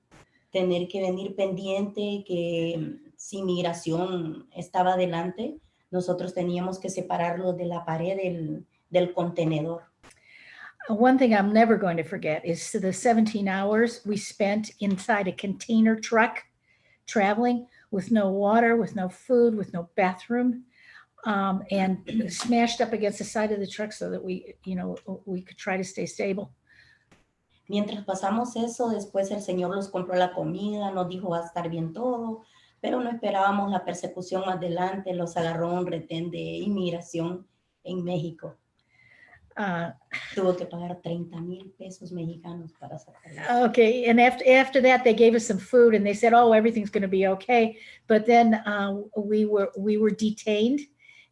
tener que venir pendiente que si migración estaba adelante, nosotros teníamos que separarlo de la pared del contenedor. One thing I'm never going to forget is the 17 hours we spent inside a container truck traveling with no water, with no food, with no bathroom. and smashed up against the side of the truck so that we could try to stay stable. Mientras pasamos eso, después el Señor los compró la comida, nos dijo va a estar bien todo, pero no esperábamos la persecución más adelante, los agarró un retén de inmigración en México. Tuvo que pagar 30,000 pesos mexicanos para sacarlo. Okay, and after that, they gave us some food, and they said, "Oh, everything's going to be okay." But then we were detained,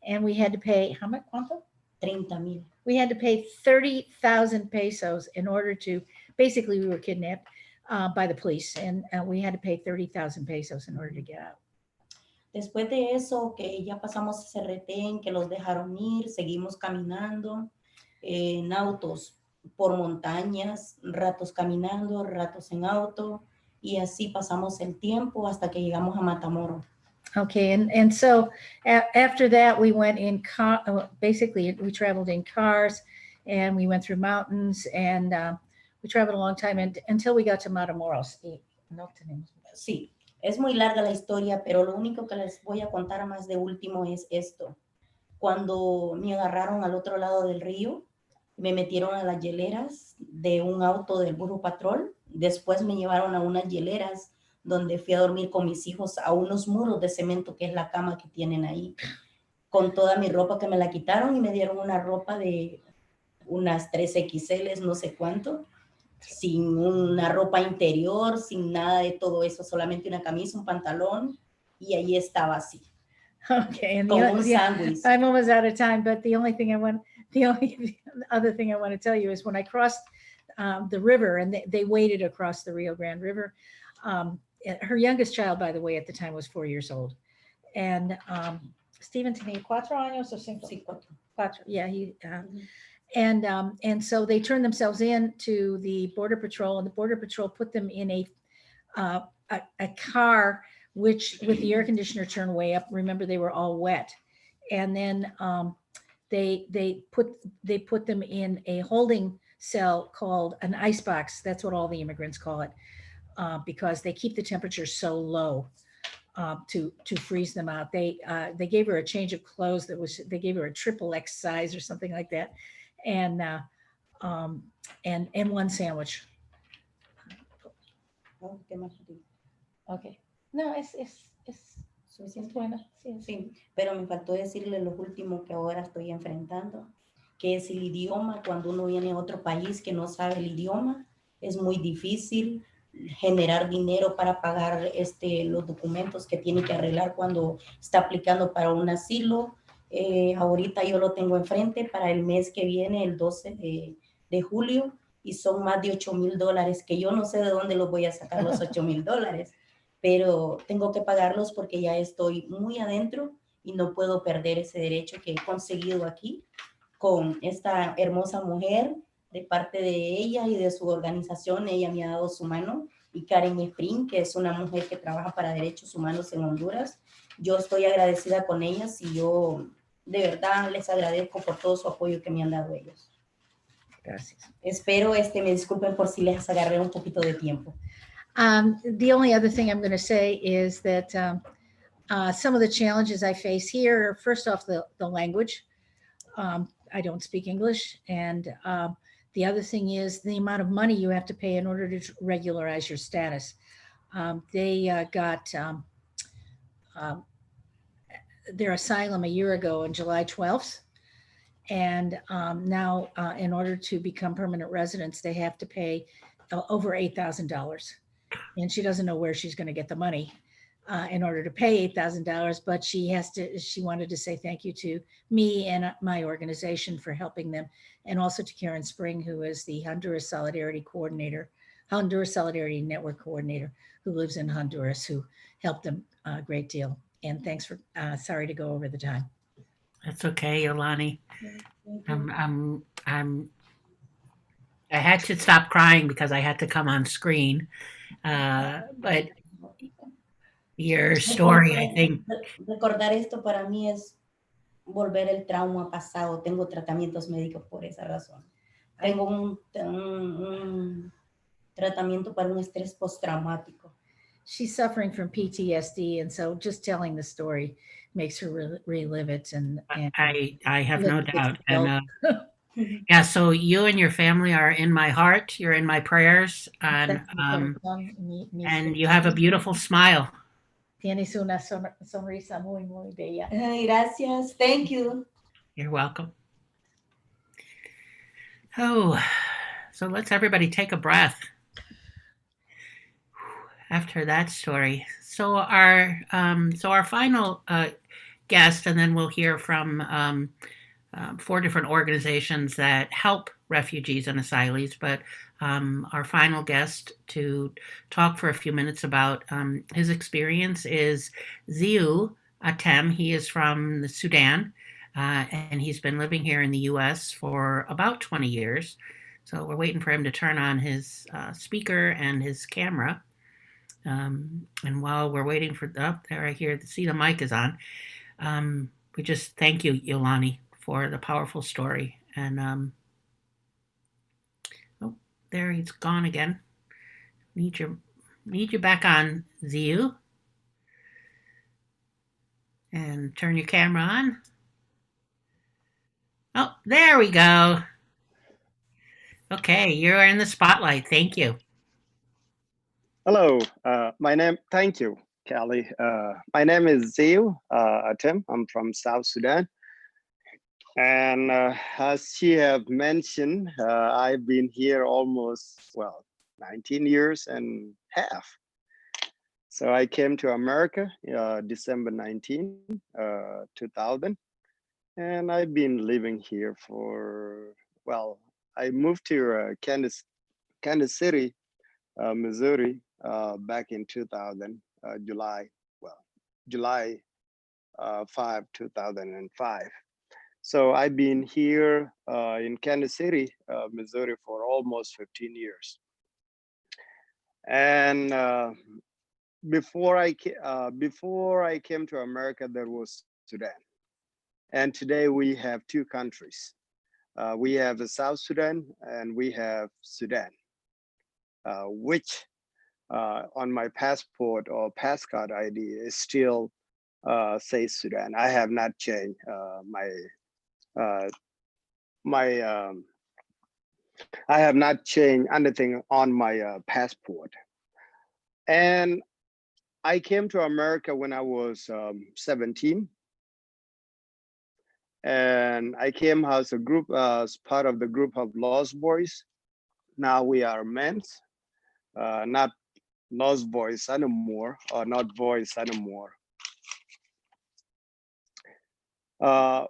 and we had to pay how much? ¿Cuánto? 30,000. We had to pay 30,000 pesos in order to. Basically, we were kidnapped by the police, and we had to pay 30,000 pesos in order to get out. Después de eso, que ya pasamos ese retén, que los dejaron ir, seguimos caminando en autos por montañas, ratos caminando, ratos en auto, y así pasamos el tiempo hasta que llegamos a Matamoros. Okay, and so after that, we went in car. Basically, we traveled in cars, and we went through mountains, and we traveled a long time until we got to Matamoros. Sí, es muy larga la historia, pero lo único que les voy a contar más de último es esto. Cuando me agarraron al otro lado del río, me metieron a las hieleras de un auto del Burro Patrol. Después me llevaron a unas hieleras donde fui a dormir con mis hijos a unos muros de cemento, que es la cama que tienen ahí, con toda mi ropa que me la quitaron y me dieron una ropa de unas 3XL, no sé cuánto, sin una ropa interior, sin nada de todo eso, solamente una camisa, un pantalón, y ahí estaba así. Okay, and Con un sándwich. I'm almost out of time, but the only other thing I want to tell you is when I crossed the river, and they waded across the Rio Grande River. Her youngest child, by the way, at the time was 4 years old, and Steven tenía 4 años o 5. Sí, 4. 4. Yeah, and so they turned themselves in to the Border Patrol, and the Border Patrol put them in a car which with the air conditioner turned way up. Remember, they were all wet, and then they put them in a holding cell called an ice box. That's what all the immigrants call it, because they keep the temperature so low to freeze them out. They gave her a change of clothes they gave her a XXX size or something like that, and one sandwich. Oh, ¿qué más? Okay. No, es bueno. Sí, pero me faltó decirle lo último que ahora estoy enfrentando, que es el idioma. Cuando uno viene a otro país que no sabe el idioma, es muy difícil generar dinero para pagar los documentos que tiene que arreglar cuando está aplicando para un asilo. Ahorita yo lo tengo enfrente para el mes que viene, el 12 de julio, y son más de $8,000 que yo no sé de dónde los voy a sacar los $8,000, pero tengo que pagarlos porque ya estoy muy adentro y no puedo perder ese derecho que he conseguido aquí con esta hermosa mujer. De parte de ella y de su organización, ella me ha dado su mano, y Karen Spring, que es una mujer que trabaja para derechos humanos en Honduras. Yo estoy agradecida con ellas y yo de verdad les agradezco por todo su apoyo que me han dado ellos. Gracias. Espero me disculpen por si les agarré un poquito de tiempo. The only other thing I'm going to say is that some of the challenges I face here are, first off, the language. I don't speak English, and the other thing is the amount of money you have to pay in order to regularize your status. They got their asylum a year ago on July 12th. And now in order to become permanent residents, they have to pay over $8,000. And she doesn't know where she's going to get the money in order to pay $8,000, but she wanted to say thank you to me and my organization for helping them, and also to Karen Spring, who is the Honduras Solidarity Network coordinator, who lives in Honduras, who helped them a great deal. And thanks for, sorry to go over the time. That's okay, Yolani. I had to stop crying because I had to come on screen. But your story, I think. Recordar esto para mí es volver el trauma pasado. Tengo tratamientos médicos por esa razón. Tengo un tratamiento para un estrés postraumático. She's suffering from PTSD, and so just telling the story makes her relive it. And I have no live with doubt. guilt. And yeah, so you and your family are in my heart. You're in my prayers, and you have a beautiful smile. Tienes una sonrisa muy, muy bella. Gracias. Thank you. You're welcome. Oh, so let's everybody take a breath after that story. So our final guest, and then we'll hear from 4 different organizations that help refugees and asylees. But our final guest to talk for a few minutes about his experience is Ziu Atem. He is from the Sudan, and he's been living here in the U.S. for about 20 years. So we're waiting for him to turn on his speaker and his camera. And while we're waiting for there, I see the mic is on. We just thank you, Yolani, for the powerful story. And oh, there he's gone again. Need you back on, Ziu. And turn your camera on. Oh, there we go. Okay, you're in the spotlight. Thank you. Hello, thank you, Callie. My name is Ziu Atem. I'm from South Sudan. And as she have mentioned, I've been here almost, 19 years and half. So I came to America December 19, 2000. And I've been living here for, I moved to Kansas City, Missouri, back in 2000, July 5, 2005. So I've been here in Kansas City, Missouri for almost 15 years. And before I came to America, there was Sudan. And today we have 2 countries. We have the South Sudan and we have Sudan, which on my passport or pass card ID is still says Sudan. I have not changed I have not changed anything on my passport. And I came to America when I was 17. And I came as a group, as part of the group of Lost Boys. Now we are men, not Lost Boys anymore, or not boys anymore.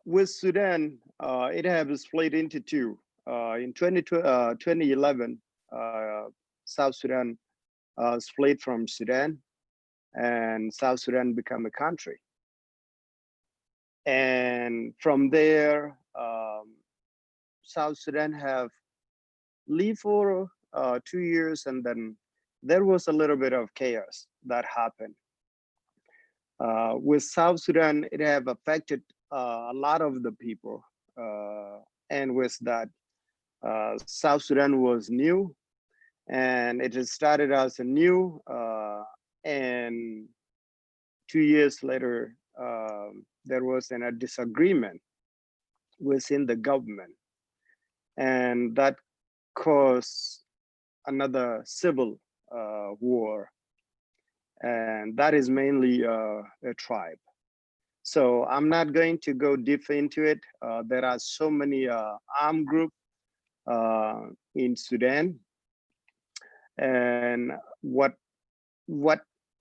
With Sudan, it has split into 2. In 2011, South Sudan split from Sudan, and South Sudan became a country. And from there, South Sudan have lived for 2 years, and then there was a little bit of chaos that happened. With South Sudan, it have affected a lot of the people. And with that, South Sudan was new, and it has started as a new, and 2 years later, there was a disagreement within the government, and that caused another civil war, and that is mainly a tribe. So I'm not going to go deep into it. There are so many armed groups in Sudan, and what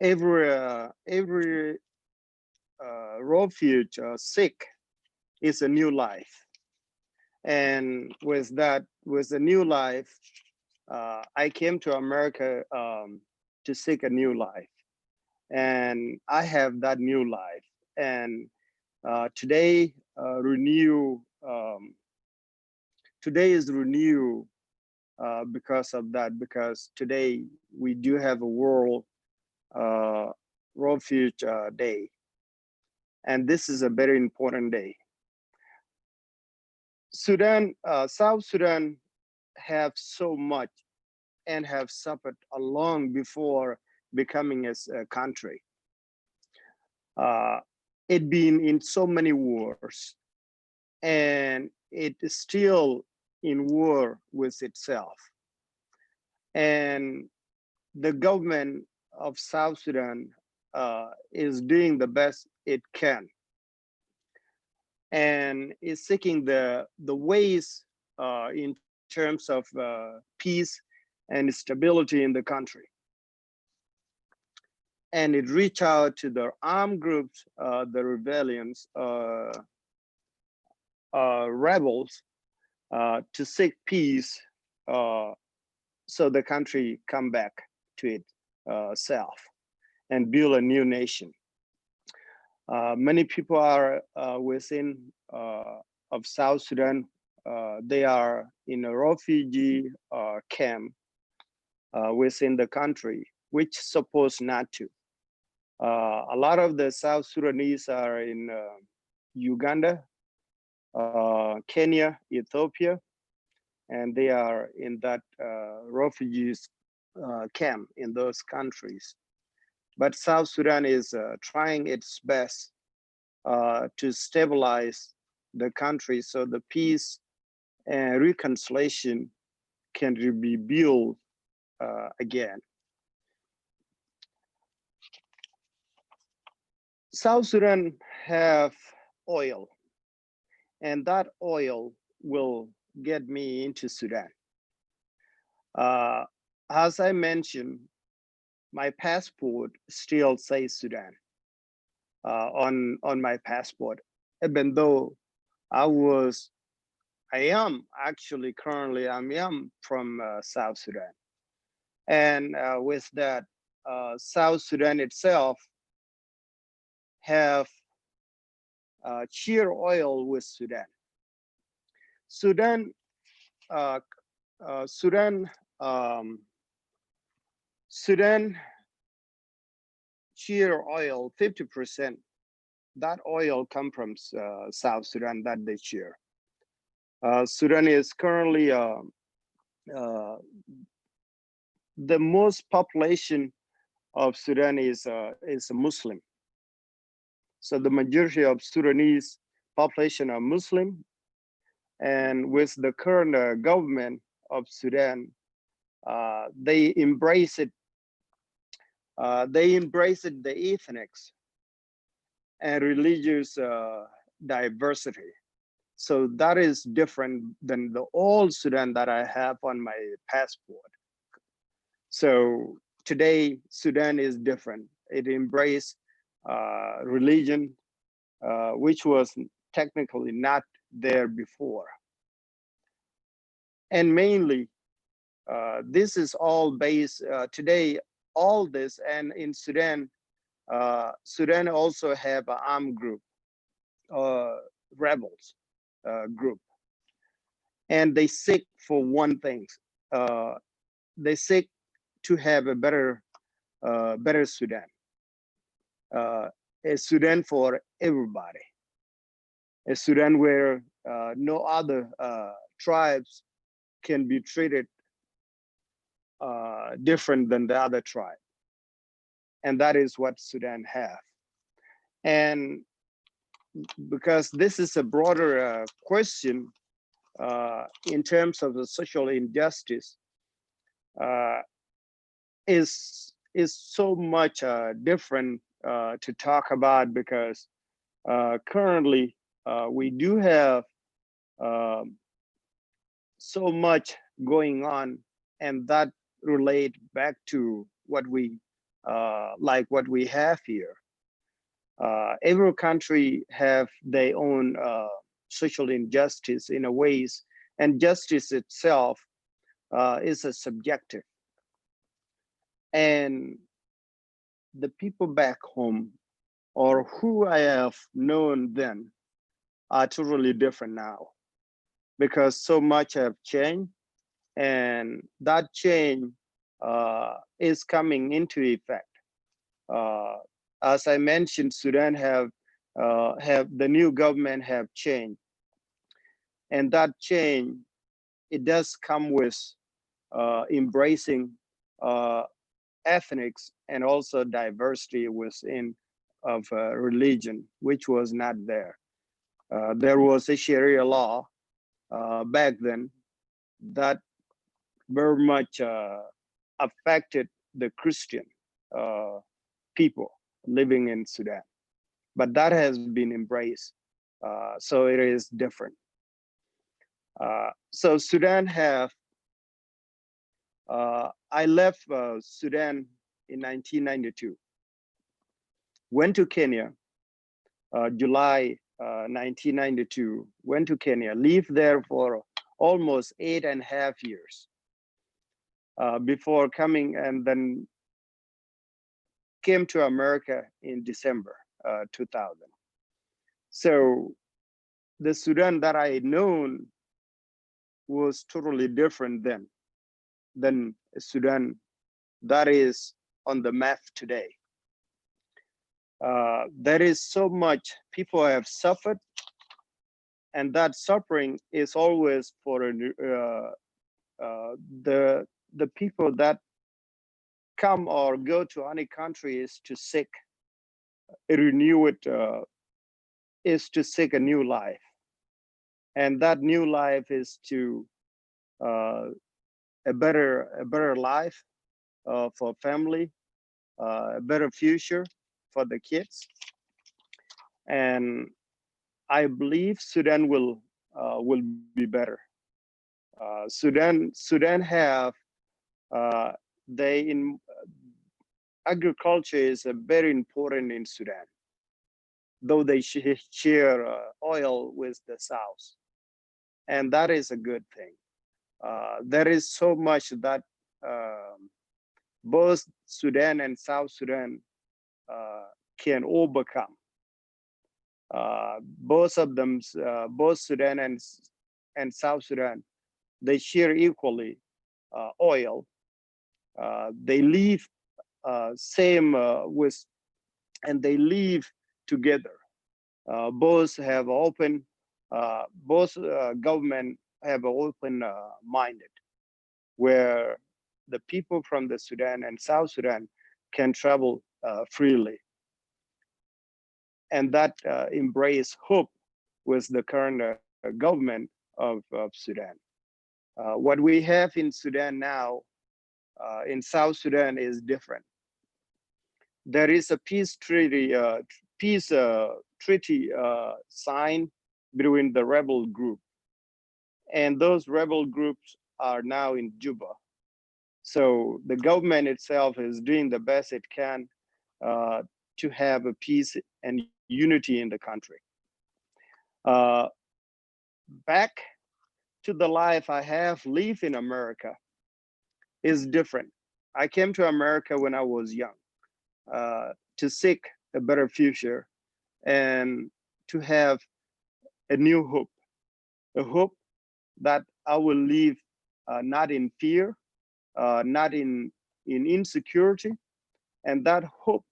every refuge seek is a new life. And with a new life, I came to America to seek a new life, and I have that new life. And today is renew because of that, because today we do have a World Refuge Day, and this is a very important day. South Sudan have so much and have suffered long before becoming a country. it been in so many wars, and it is still in war with itself. And the government of South Sudan is doing the best it can, and is seeking the ways in terms of peace and stability in the country. And it reached out to the armed groups, the rebellions, rebels, to seek peace, so the country come back to itself and build a new nation. Many people are within of South Sudan. They are in a refugee camp within the country, which supposed not to. A lot of the South Sudanese are in Uganda, Kenya, Ethiopia, and they are in that refugees camp in those countries. But South Sudan is trying its best to stabilize the country so the peace and reconciliation can be built again. South Sudan have oil, and that oil will get me into Sudan. As I mentioned, my passport still says Sudan on my passport, even though I am actually currently I am from South Sudan, and with that, South Sudan itself have shear oil with Sudan. Sudan, Sudan shear oil, 50%. That oil come from South Sudan that they shear. Sudan is currently the most population of Sudan is a Muslim. So the majority of Sudanese population are Muslim, and with the current government of Sudan, they embrace it. They embrace it, the ethnics and religious diversity. So that is different than the old Sudan that I have on my passport. So today, Sudan is different. It embraced religion, which was technically not there before. And mainly, this is all based today, all this, and in Sudan, Sudan also have an armed group, rebels group, and they seek for one thing. They seek to have a better Sudan, a Sudan for everybody, a Sudan where no other tribes can be treated different than the other tribe. And that is what Sudan have. And because this is a broader question in terms of the social injustice, is so much different to talk about, because currently we do have so much going on, and that relate back to what we what we have here. Every country have their own social injustice in a ways, and justice itself is a subjective. And the people back home, or who I have known then, are totally different now, because so much have changed, and that change is coming into effect. As I mentioned, Sudan have the new government have changed, and that change, it does come with embracing ethnics and also diversity within religion, which was not there. There was a Sharia law back then that very much affected the Christian people living in Sudan, but that has been embraced. So it is different. So Sudan have, I left Sudan in 1992, went to Kenya, July 1992, went to Kenya, lived there for almost 8.5 years before coming, and then came to America in December 2000. So the Sudan that I had known was totally different then than Sudan that is on the map today. There is so much people have suffered, and that suffering is always for the people that come or go to any country is to seek a renewed, is to seek a new life, and that new life is to a better life for family, a better future for the kids, and I believe Sudan will be better. Sudan have agriculture is very important in Sudan, though they share oil with the South, and that is a good thing. There is so much that both Sudan and South Sudan can overcome. Both of them, both Sudan and South Sudan, they share equally oil. They live same with, and they live together. Both have open, both government have open minded, where the people from the Sudan and South Sudan can travel freely, and that embrace hope with the current government of Sudan. What we have in Sudan now, in South Sudan, is different. There is a peace treaty signed between the rebel group, and those rebel groups are now in Juba. So the government itself is doing the best it can to have a peace and unity in the country. Back to the life I have lived in America is different. I came to America when I was young to seek a better future and to have a new hope, a hope that I will live not in fear, not in insecurity, and that hope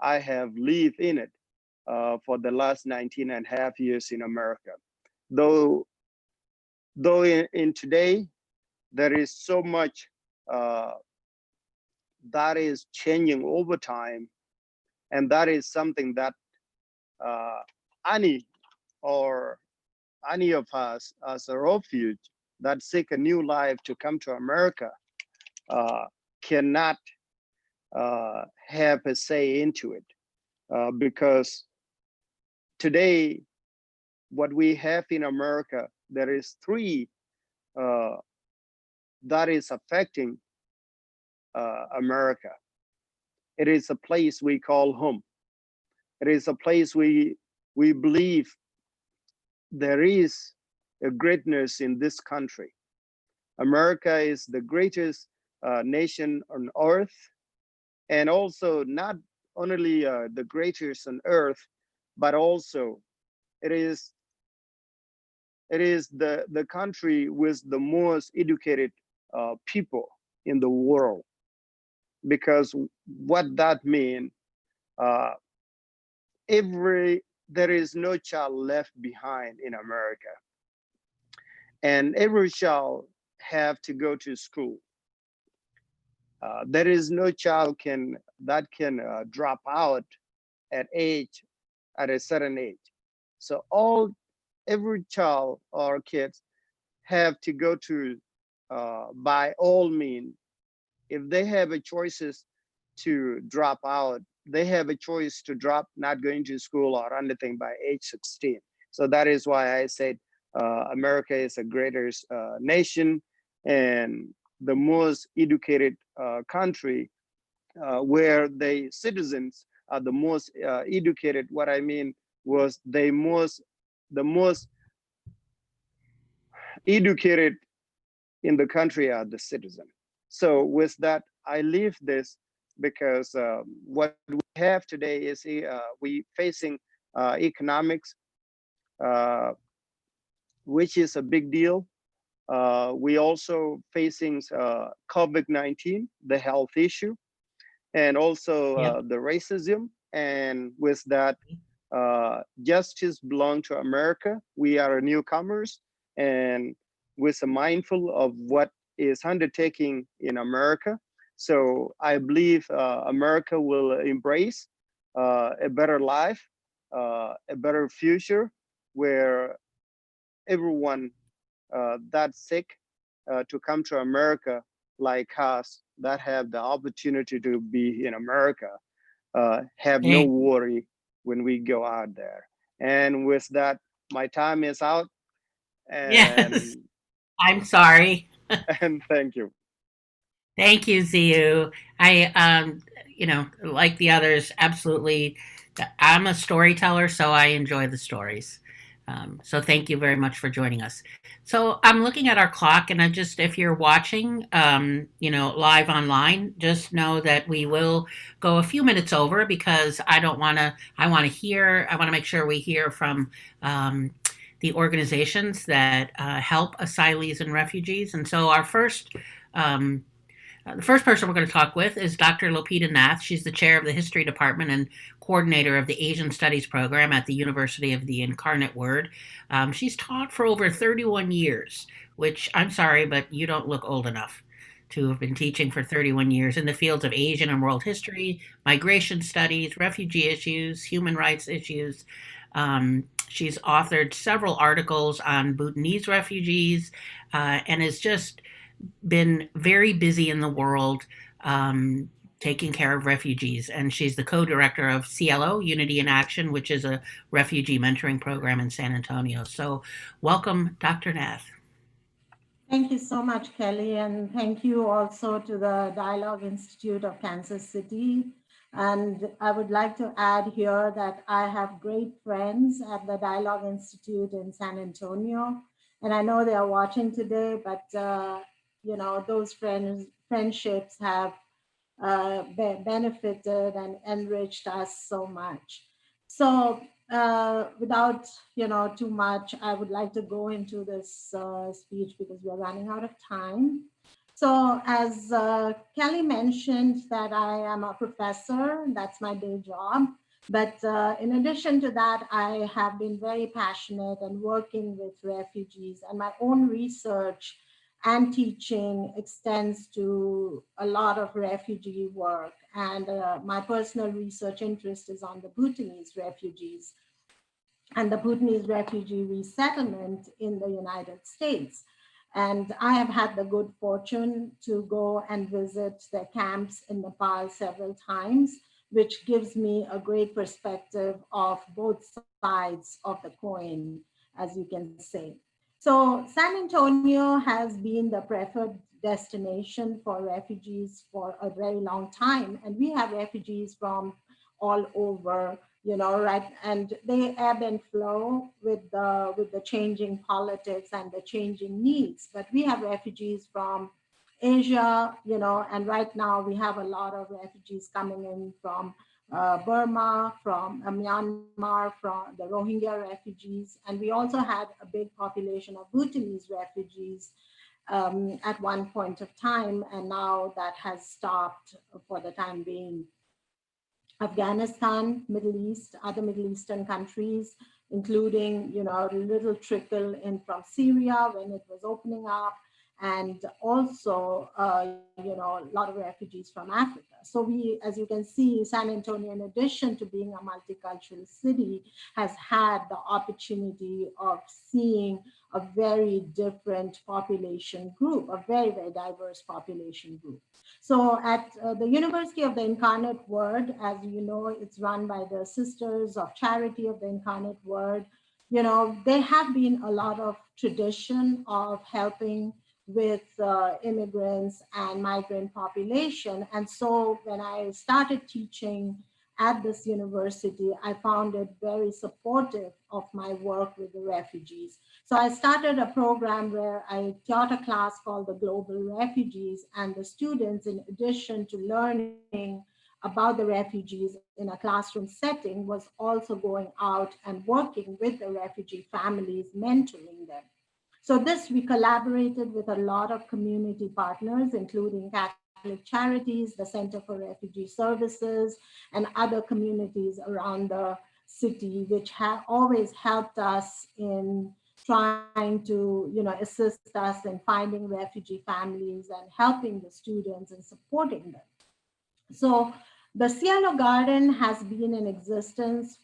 I have lived in it for the last 19.5 years in America. Though in today, there is so much that is changing over time, and that is something that any of us as a refuge that seek a new life to come to America cannot have a say into it, because today what we have in America, there is three that is affecting America. It is a place we call home. It is a place we believe there is a greatness in this country. America is the greatest nation on earth, and also not only the greatest on earth, but also it is the country with the most educated people in the world. Because what that means, there is no child left behind in America, and every child have to go to school. There is no child that can drop out at a certain age. So every child or kids have to go to, by all means, if they have a choices to drop out, they have a choice to drop not going to school or anything by age 16. So that is why I said America is a greater nation and the most educated country, where the citizens are the most educated. What I mean was the most educated in the country are the citizen. So with that, I leave this because what we have today is we facing economics, uh, which is a big deal. We also facing COVID-19, the health issue, and also Yep. the racism. And with that, justice belong to America. We are newcomers, and with a mindful of what is undertaking in America. So I believe America will embrace a better life, a better future, where everyone that's sick to come to America, like us, that have the opportunity to be in America, have no Hey, worry when we go out there. And with that, my time is out, yes, and I'm sorry. and thank you. Thank you, Ziyu. I, like the others, absolutely. I'm a storyteller, so I enjoy the stories. So thank you very much for joining us. So I'm looking at our clock, and if you're watching, live online, just know that we will go a few minutes over because I want to make sure we hear from the organizations that help asylees and refugees. And so um, the first person we're going to talk with is Dr. Lopita Nath. She's the chair of the History Department and coordinator of the Asian Studies program at the University of the Incarnate Word. She's taught for over 31 years, which I'm sorry, but you don't look old enough to have been teaching for 31 years in the fields of Asian and world history, migration studies, refugee issues, human rights issues. She's authored several articles on Bhutanese refugees and is just been very busy in the world taking care of refugees. And she's the co director of CLO, Unity in Action, which is a refugee mentoring program in San Antonio. So, welcome, Dr. Nath. Thank you so much, Kelly, and thank you also to the Dialogue Institute of Kansas City. And I would like to add here that I have great friends at the Dialogue Institute in San Antonio, and I know they are watching today, but those friendships have benefited and enriched us so much. So without too much, I would like to go into this speech because we're running out of time. So as Kelly mentioned, that I am a professor, that's my day job. But in addition to that, I have been very passionate and working with refugees, and my own research and teaching extends to a lot of refugee work. And my personal research interest is on the Bhutanese refugees and the Bhutanese refugee resettlement in the United States. And I have had the good fortune to go and visit their camps in Nepal several times, which gives me a great perspective of both sides of the coin, as you can say. So San Antonio has been the preferred destination for refugees for a very long time. And we have refugees from all over, right? And they ebb and flow with the changing politics and the changing needs. But we have refugees from Asia, and right now we have a lot of refugees coming in from Burma, from Myanmar, from the Rohingya refugees. And we also had a big population of Bhutanese refugees at one point of time, and now that has stopped for the time being. Afghanistan, Middle East, other Middle Eastern countries, including, a little trickle in from Syria when it was opening up. and also, a lot of refugees from Africa. So we, as you can see, San Antonio, in addition to being a multicultural city, has had the opportunity of seeing a very different population group, a very, very diverse population group. So at the University of the Incarnate Word, as you know, it's run by the Sisters of Charity of the Incarnate Word. There have been a lot of tradition of helping with immigrants and migrant population. And so when I started teaching at this university, I found it very supportive of my work with the refugees. So I started a program where I taught a class called the Global Refugees, and the students, in addition to learning about the refugees in a classroom setting, was also going out and working with the refugee families, mentoring them. So this, we collaborated with a lot of community partners, including Catholic Charities, the Center for Refugee Services, and other communities around the city, which have always helped us in trying to, assist us in finding refugee families and helping the students and supporting them. So the Cielo Garden has been in existence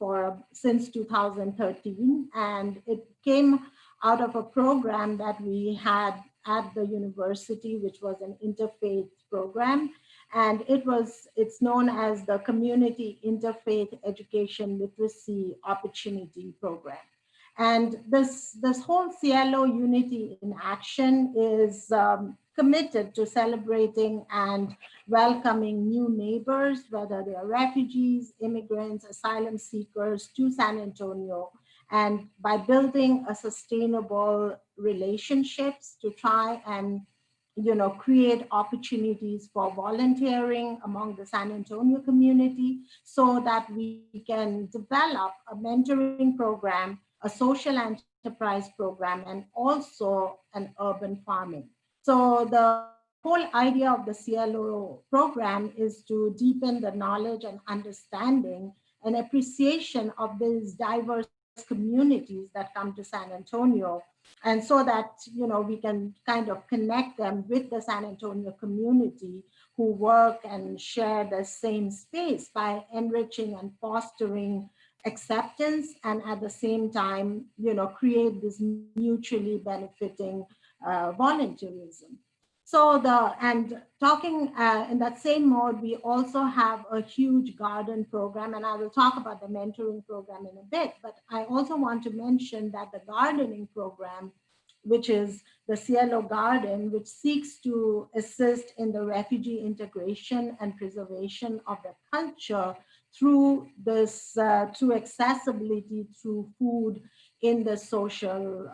since 2013, and it came out of a program that we had at the university, which was an interfaith program. And it's known as the Community Interfaith Education Literacy Opportunity Program. And this whole Cielo Unity in Action is committed to celebrating and welcoming new neighbors, whether they are refugees, immigrants, asylum seekers, to San Antonio, and by building a sustainable relationships to try and create opportunities for volunteering among the San Antonio community, so that we can develop a mentoring program, a social enterprise program, and also an urban farming. So the whole idea of the Cielo program is to deepen the knowledge and understanding and appreciation of these diverse communities that come to San Antonio, and so that we can kind of connect them with the San Antonio community who work and share the same space by enriching and fostering acceptance, and at the same time create this mutually benefiting volunteerism. So talking in that same mode, we also have a huge garden program, and I will talk about the mentoring program in a bit, but I also want to mention that the gardening program, which is the Cielo Garden, which seeks to assist in the refugee integration and preservation of the culture through through accessibility, through food in the social,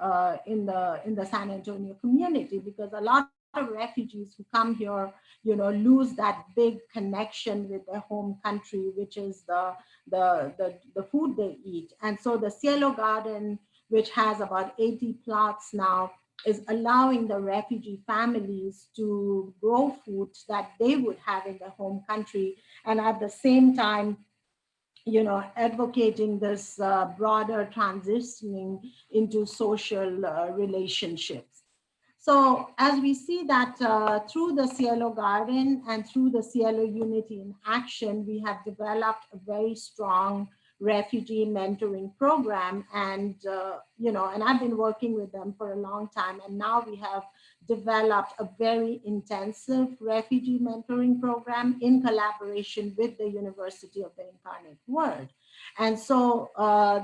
in the San Antonio community, because a lot of refugees who come here, lose that big connection with their home country, which is the food they eat. And so the Cielo Garden, which has about 80 plots now, is allowing the refugee families to grow food that they would have in their home country, and at the same time, advocating this broader transitioning into social relationships. So as we see that through the Cielo Garden and through the Cielo Unity in Action, we have developed a very strong refugee mentoring program. And, and I've been working with them for a long time. And now we have developed a very intensive refugee mentoring program in collaboration with the University of the Incarnate Word. And so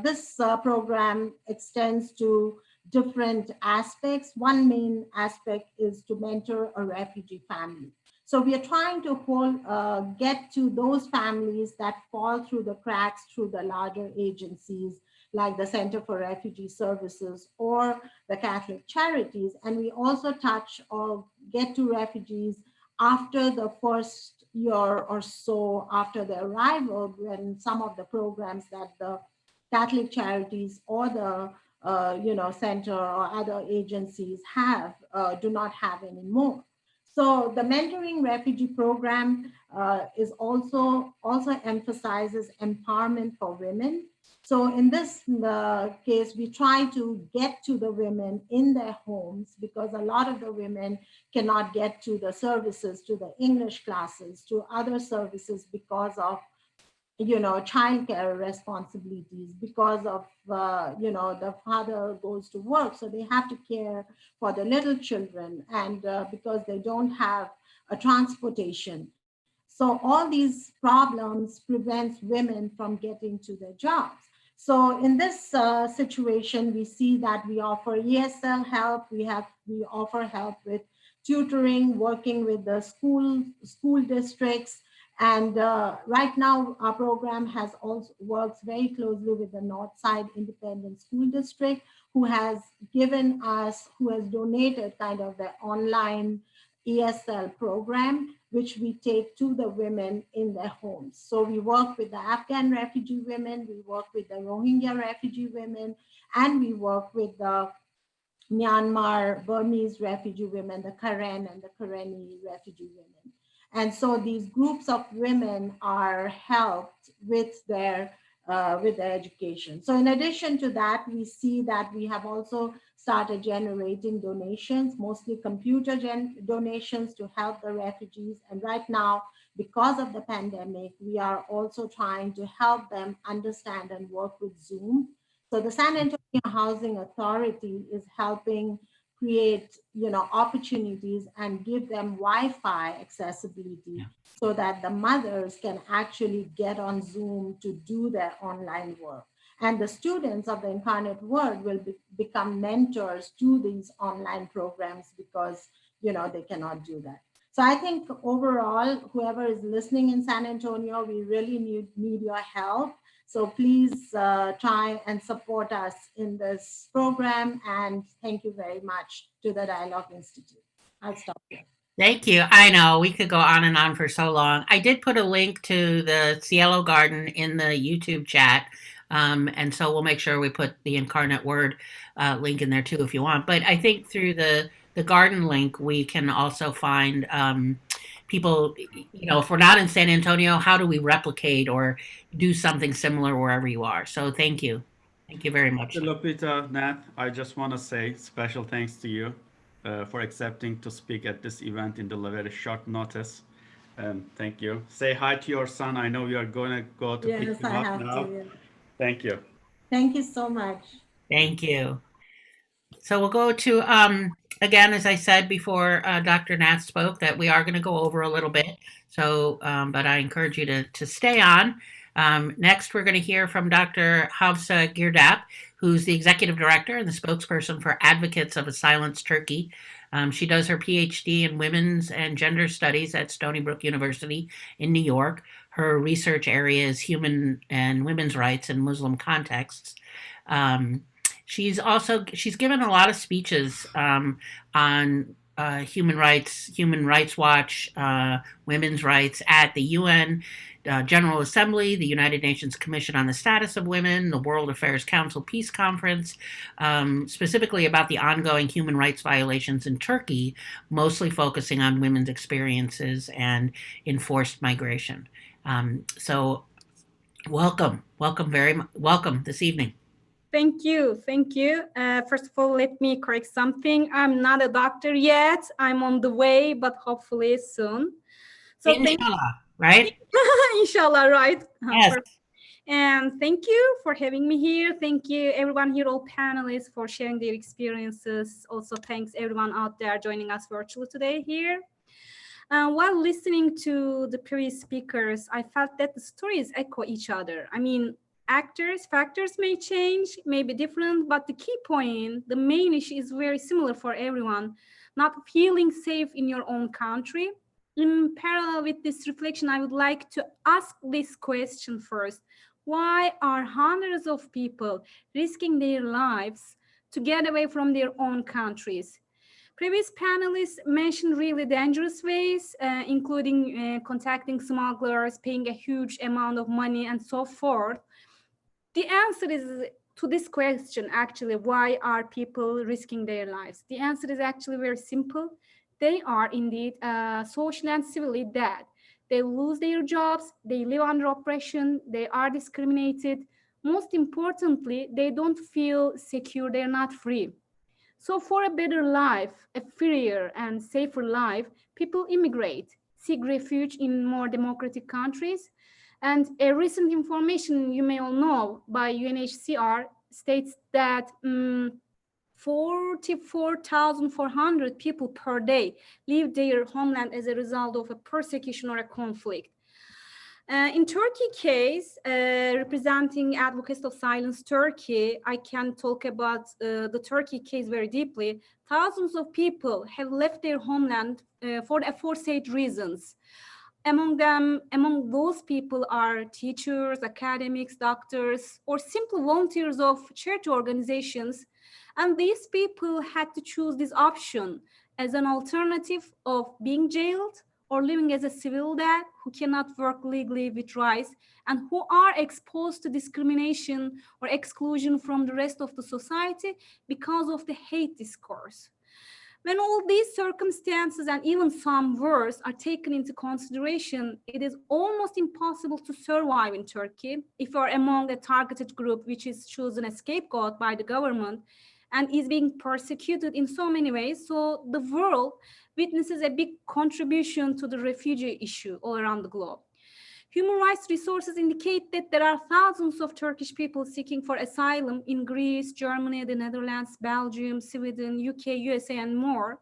this program extends to different aspects. One main aspect is to mentor a refugee family. So we are trying to get to those families that fall through the cracks through the larger agencies like the Center for Refugee Services or the Catholic Charities. And we also touch or get to refugees after the first year or so after their arrival, when some of the programs that the Catholic Charities or the center or other agencies have do not have anymore. So the mentoring refugee program is also emphasizes empowerment for women. So in this case, we try to get to the women in their homes, because a lot of the women cannot get to the services, to the English classes, to other services, because of childcare responsibilities, because of the father goes to work, so they have to care for the little children, and because they don't have a transportation. So all these problems prevents women from getting to their jobs. So in this situation, we see that we offer ESL help. We offer help with tutoring, working with the school districts. And right now, our program has also works very closely with the Northside Independent School District, who has donated kind of the online ESL program, which we take to the women in their homes. So we work with the Afghan refugee women, we work with the Rohingya refugee women, and we work with the Myanmar Burmese refugee women, the Karen and the Karenni refugee women. And so these groups of women are helped with their education. So in addition to that, we see that we have also started generating donations, mostly computer donations to help the refugees. And right now, because of the pandemic, we are also trying to help them understand and work with Zoom. So the San Antonio Housing Authority is helping create opportunities and give them Wi-Fi accessibility, so that the mothers can actually get on Zoom to do their online work. And the students of the Incarnate Word will become mentors to these online programs, because they cannot do that. So I think overall, whoever is listening in San Antonio, we really need your help. So please try and support us in this program. And thank you very much to the Dialogue Institute. I'll stop here. Thank you. I know we could go on and on for so long. I did put a link to the Cielo Garden in the YouTube chat. And so we'll make sure we put the Incarnate Word link in there too if you want. But I think through the garden link, we can also find people, if we're not in San Antonio, how do we replicate or do something similar wherever you are? So thank you. Thank you very much. Lupita, Nat, I just want to say special thanks to you for accepting to speak at this event in the very short notice. Thank you. Say hi to your son. I know you are going to go to pick Yes, him I up have now. to. Yeah. Thank you. Thank you so much. Thank you. So we'll go to, again, as I said before, Dr. Nat spoke, that we are going to go over a little bit. So, but I encourage you to stay on. Next, we're going to hear from Dr. Havsa Girdap, who's the executive director and the spokesperson for Advocates of Asylum Turkey. She does her PhD in women's and gender studies at Stony Brook University in New York. Her research area is human and women's rights in Muslim contexts. She's given a lot of speeches on human rights watch, women's rights at the UN General Assembly, the United Nations Commission on the Status of Women, the World Affairs Council Peace Conference, specifically about the ongoing human rights violations in Turkey, mostly focusing on women's experiences and enforced migration. So welcome this evening. Thank you. First of all, let me correct something. I'm not a doctor yet. I'm on the way, but hopefully soon. So Inshallah, right? Inshallah, right? Yes. And thank you for having me here. Thank you, everyone here, all panelists, for sharing their experiences. Also, thanks everyone out there joining us virtually today here. While listening to the previous speakers, I felt that the stories echo each other. I mean, factors may change, may be different, but the key point, the main issue is very similar for everyone. Not feeling safe in your own country. In parallel with this reflection, I would like to ask this question first. Why are hundreds of people risking their lives to get away from their own countries? Previous panelists mentioned really dangerous ways, including contacting smugglers, paying a huge amount of money, and so forth. The answer is to this question, actually, why are people risking their lives? The answer is actually very simple. They are indeed socially and civilly dead. They lose their jobs, they live under oppression, they are discriminated. most importantly, they don't feel secure, they're not free. So for a better life, a freer and safer life, people immigrate, seek refuge in more democratic countries. And a recent information you may all know by UNHCR states that 44,400 people per day leave their homeland as a result of a persecution or a conflict. In Turkey case, representing Advocacy of Silence Turkey, I can talk about the Turkey case very deeply. Thousands of people have left their homeland for aforesaid reasons. Among those people are teachers, academics, doctors, or simple volunteers of charity organizations. And these people had to choose this option as an alternative of being jailed or living as a civilian who cannot work legally with rights and who are exposed to discrimination or exclusion from the rest of the society because of the hate discourse. When all these circumstances and even some worse are taken into consideration, it is almost impossible to survive in Turkey if you are among a targeted group which is chosen as scapegoat by the government and is being persecuted in so many ways. So the world witnesses a big contribution to the refugee issue all around the globe. Human rights resources indicate that there are thousands of Turkish people seeking for asylum in Greece, Germany, the Netherlands, Belgium, Sweden, UK, USA, and more.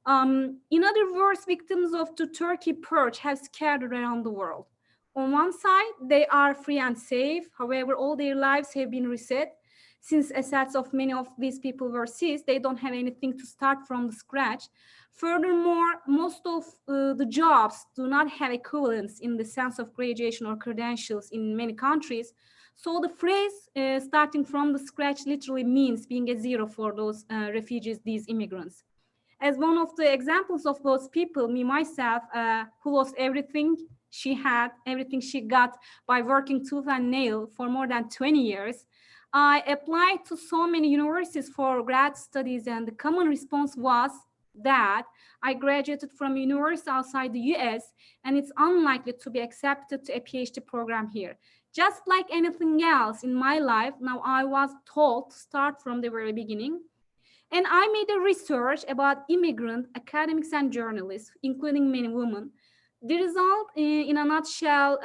In other words, victims of the Turkey purge have scattered around the world. On one side, they are free and safe. However, all their lives have been reset. Since assets of many of these people were seized, they don't have anything to start from the scratch. Furthermore, most of the jobs do not have equivalents in the sense of graduation or credentials in many countries. So the phrase starting from the scratch literally means being a zero for those refugees, these immigrants. As one of the examples of those people, me myself, who lost everything she had, everything she got by working tooth and nail for more than 20 years, I applied to so many universities for grad studies, and the common response was that I graduated from a university outside the US and it's unlikely to be accepted to a PhD program here. Just like anything else in my life, now I was told to start from the very beginning. And I made a research about immigrant academics and journalists, including many women. The result, in a nutshell,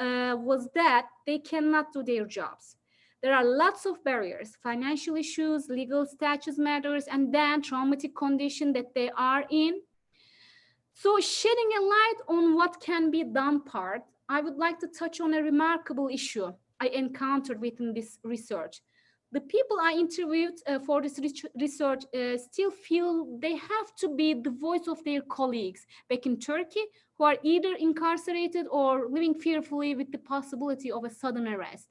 was that they cannot do their jobs. There are lots of barriers, financial issues, legal status matters, and then traumatic condition that they are in. So shedding a light on what can be done part, I would like to touch on a remarkable issue I encountered within this research. The people I interviewed for this research still feel they have to be the voice of their colleagues back in Turkey who are either incarcerated or living fearfully with the possibility of a sudden arrest.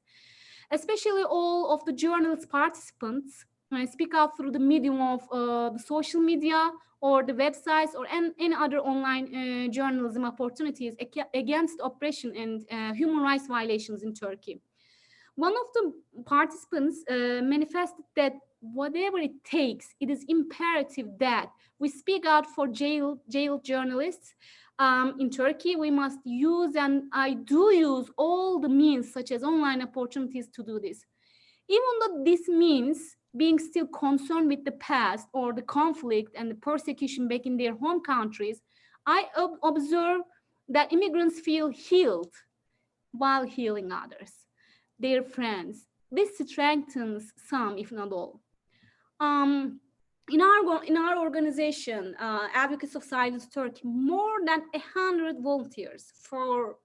Especially all of the journalist participants speak out through the medium of the social media or the websites or any other online journalism opportunities against oppression and human rights violations in Turkey. One of the participants manifested that whatever it takes, it is imperative that we speak out for jailed journalists. In Turkey, we must use, and I do use, all the means such as online opportunities to do this. Even though this means being still concerned with the past or the conflict and the persecution back in their home countries, I observe that immigrants feel healed while healing others, their friends. This strengthens some, if not all. In our organization, Advocacy of Silence Turkey, more than 100 volunteers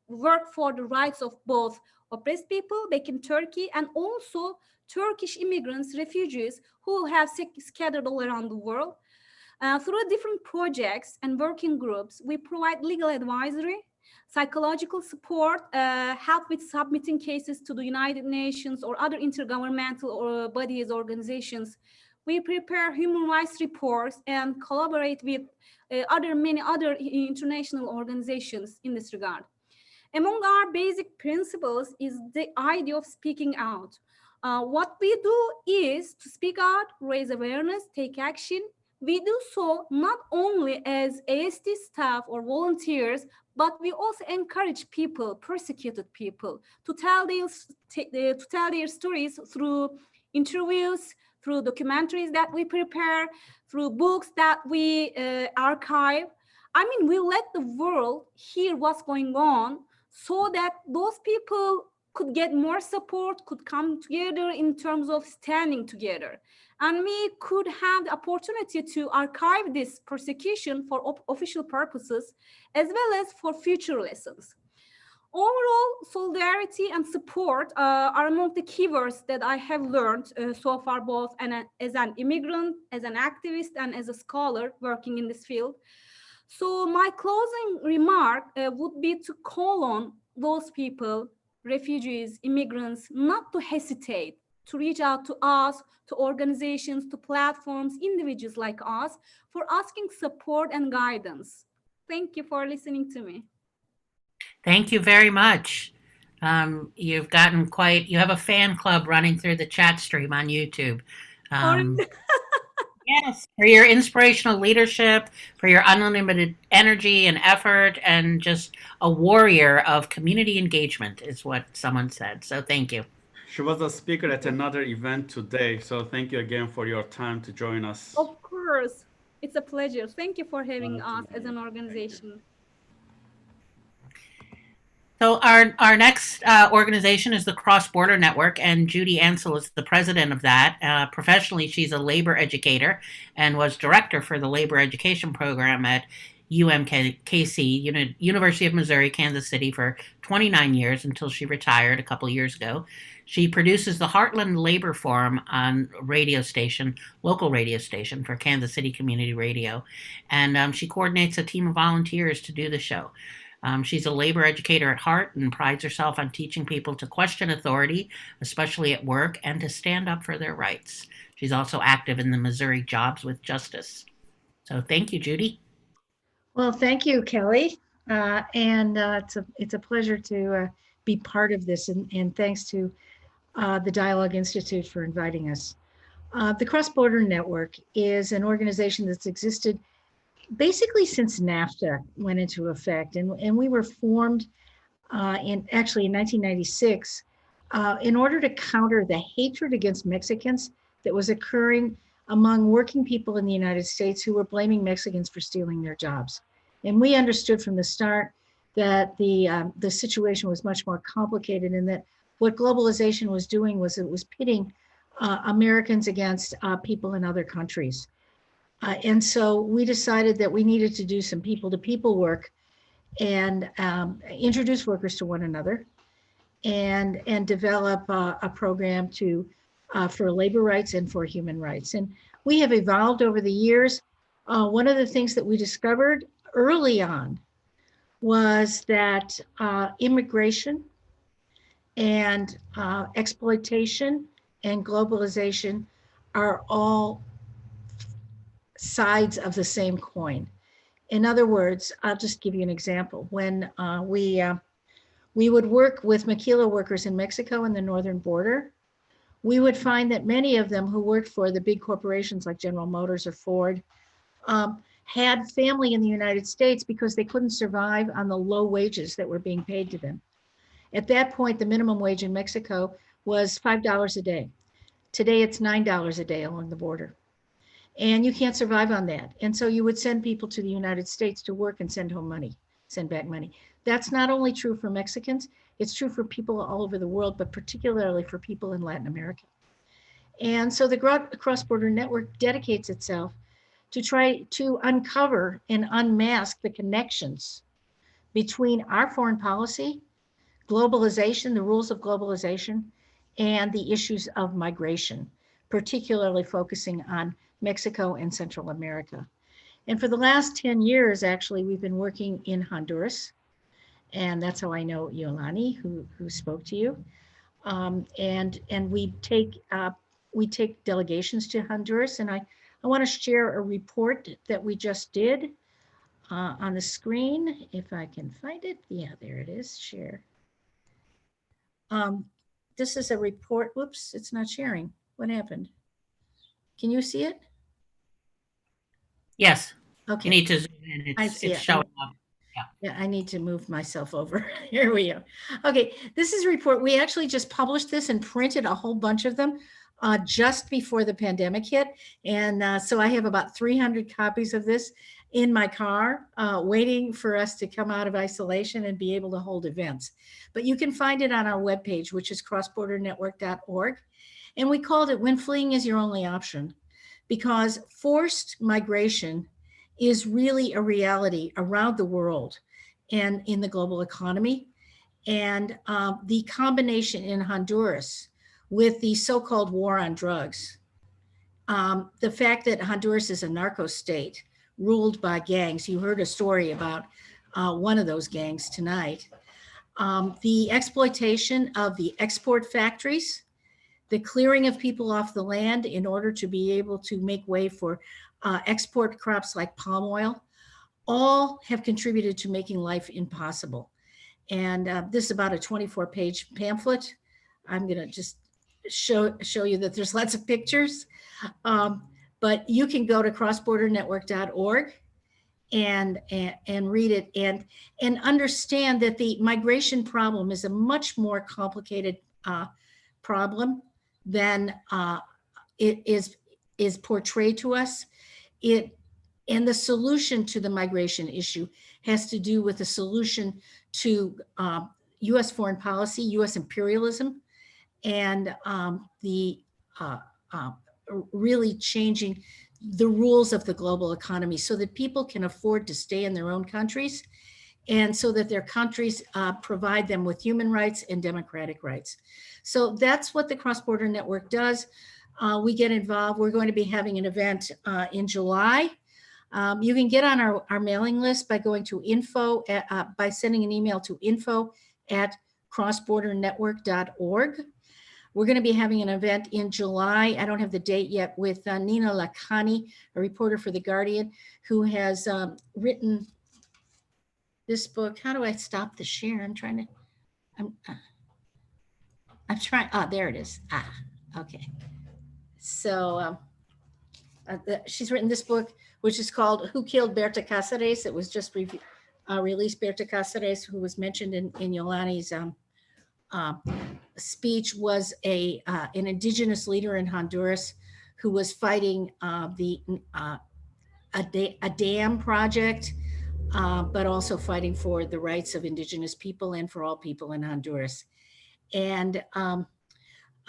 work for the rights of both oppressed people back in Turkey and also Turkish immigrants, refugees who have scattered all around the world. Through different projects and working groups, we provide legal advisory, psychological support, help with submitting cases to the United Nations or other intergovernmental bodies, organizations. We prepare human rights reports and collaborate with many other international organizations in this regard. Among our basic principles is the idea of speaking out. What we do is to speak out, raise awareness, take action. We do so not only as AST staff or volunteers, but we also encourage people, persecuted people, to tell their stories through interviews, through documentaries that we prepare, through books that we archive. I mean, we let the world hear what's going on so that those people could get more support, could come together in terms of standing together. And we could have the opportunity to archive this persecution for official purposes, as well as for future lessons. Overall, solidarity and support are among the keywords that I have learned so far, both as an immigrant, as an activist, and as a scholar working in this field. So my closing remark would be to call on those people, refugees, immigrants, not to hesitate to reach out to us, to organizations, to platforms, individuals like us, for asking support and guidance. Thank you for listening to me. Thank you very much. You have a fan club running through the chat stream on YouTube. Yes, for your inspirational leadership, for your unlimited energy and effort, and just a warrior of community engagement is what someone said. So thank you. She was a speaker at another event today, so thank you again for your time to join us. Of course, it's a pleasure. Thank you for having us as an organization. So our next organization is the Cross Border Network, and Judy Ansel is the president of that. Professionally, she's a labor educator and was director for the labor education program at UMKC, University of Missouri, Kansas City, for 29 years until she retired a couple years ago. She produces the Heartland Labor Forum on local radio station for Kansas City Community Radio, and she coordinates a team of volunteers to do the show. She's a labor educator at heart and prides herself on teaching people to question authority, especially at work, and to stand up for their rights. She's also active in the Missouri Jobs with Justice. So thank you, Judy. Well, thank you, Kelly. It's a pleasure to be part of this, and thanks to the Dialogue Institute for inviting us. The Cross Border Network is an organization that's existed basically since NAFTA went into effect, and we were formed in 1996 in order to counter the hatred against Mexicans that was occurring among working people in the United States who were blaming Mexicans for stealing their jobs. And we understood from the start that the situation was much more complicated, and that what globalization was doing was it was pitting Americans against people in other countries. And so we decided that we needed to do some people-to-people work and introduce workers to one another, and develop a program for labor rights and for human rights. And we have evolved over the years. One of the things that we discovered early on was that immigration and exploitation and globalization are all sides of the same coin. In other words, I'll just give you an example. When we would work with maquila workers in Mexico in the northern border, we would find that many of them who worked for the big corporations like General Motors or Ford had family in the United States because they couldn't survive on the low wages that were being paid to them. At that point, the minimum wage in Mexico was $5 a day. Today, it's $9 a day along the border. And you can't survive on that. And so you would send people to the United States to work and send home money, send back money. That's not only true for Mexicans, it's true for people all over the world, but particularly for people in Latin America. And so the Cross Border Network dedicates itself to try to uncover and unmask the connections between our foreign policy, globalization, the rules of globalization, and the issues of migration, particularly focusing on Mexico and Central America. And for the last 10 years, actually, we've been working in Honduras. And that's how I know Yolani, who spoke to you. And we take delegations to Honduras. And I want to share a report that we just did on the screen, if I can find it. Yeah, there it is, share. This is a report. Whoops, it's not sharing. What happened? Can you see it? Yes. Okay. You need to zoom in. It's showing up. Yeah, I need to move myself over. Here we go. Okay, this is a report. We actually just published this and printed a whole bunch of them just before the pandemic hit. And so I have about 300 copies of this in my car waiting for us to come out of isolation and be able to hold events. But you can find it on our webpage, which is crossbordernetwork.org. And we called it When Fleeing is Your Only Option, because forced migration is really a reality around the world and in the global economy. And the combination in Honduras with the so-called war on drugs, the fact that Honduras is a narco state ruled by gangs. You heard a story about one of those gangs tonight. The exploitation of the export factories, the clearing of people off the land in order to be able to make way for export crops like palm oil, all have contributed to making life impossible. And this is about a 24-page pamphlet. I'm going to just show you that there's lots of pictures. But you can go to crossbordernetwork.org and read it and understand that the migration problem is a much more complicated problem than it is portrayed to us. And the solution to the migration issue has to do with the solution to U.S. foreign policy, U.S. imperialism, and really changing the rules of the global economy so that people can afford to stay in their own countries and so that their countries provide them with human rights and democratic rights. So that's what the Cross Border Network does. We get involved. We're going to be having an event in July. You can get on our mailing list by going to by sending an email to info@crossbordernetwork.org. We're going to be having an event in July. I don't have the date yet, with Nina Lakhani, a reporter for The Guardian, who has written this book. How do I stop the share? I'm trying. There it is. Okay. So she's written this book, which is called Who Killed Berta Cáceres? It was just released. Berta Cáceres, who was mentioned in Yolani's speech, was an indigenous leader in Honduras who was fighting a dam project, but also fighting for the rights of indigenous people and for all people in Honduras. And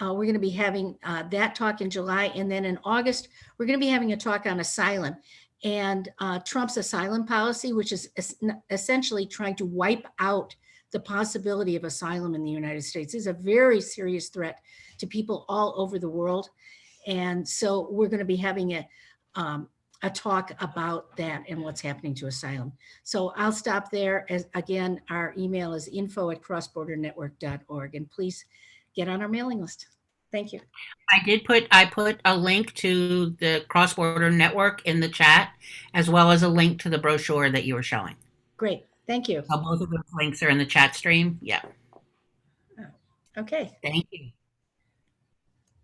we're going to be having that talk in July. And then in August, we're going to be having a talk on asylum and Trump's asylum policy, which is essentially trying to wipe out the possibility of asylum in the United States. Is a very serious threat to people all over the world. And so we're going to be having a talk about that and what's happening to asylum. So I'll stop there. As again, our email is info@crossbordernetwork.org, and please get on our mailing list. Thank you. I put a link to the Cross Border Network in the chat, as well as a link to the brochure that you were showing. Great. Thank you. So both of those links are in the chat stream. Yeah. Okay. Thank you.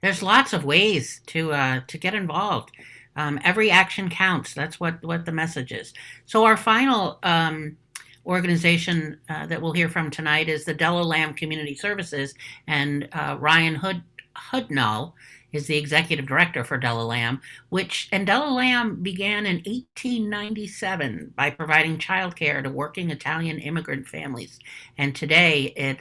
There's lots of ways to get involved. Every action counts. That's what the message is. So our final organization that we'll hear from tonight is the Della Lamb Community Services, and Ryan Hudnall is the executive director for Della Lamb, and Della Lamb began in 1897 by providing childcare to working Italian immigrant families. And today it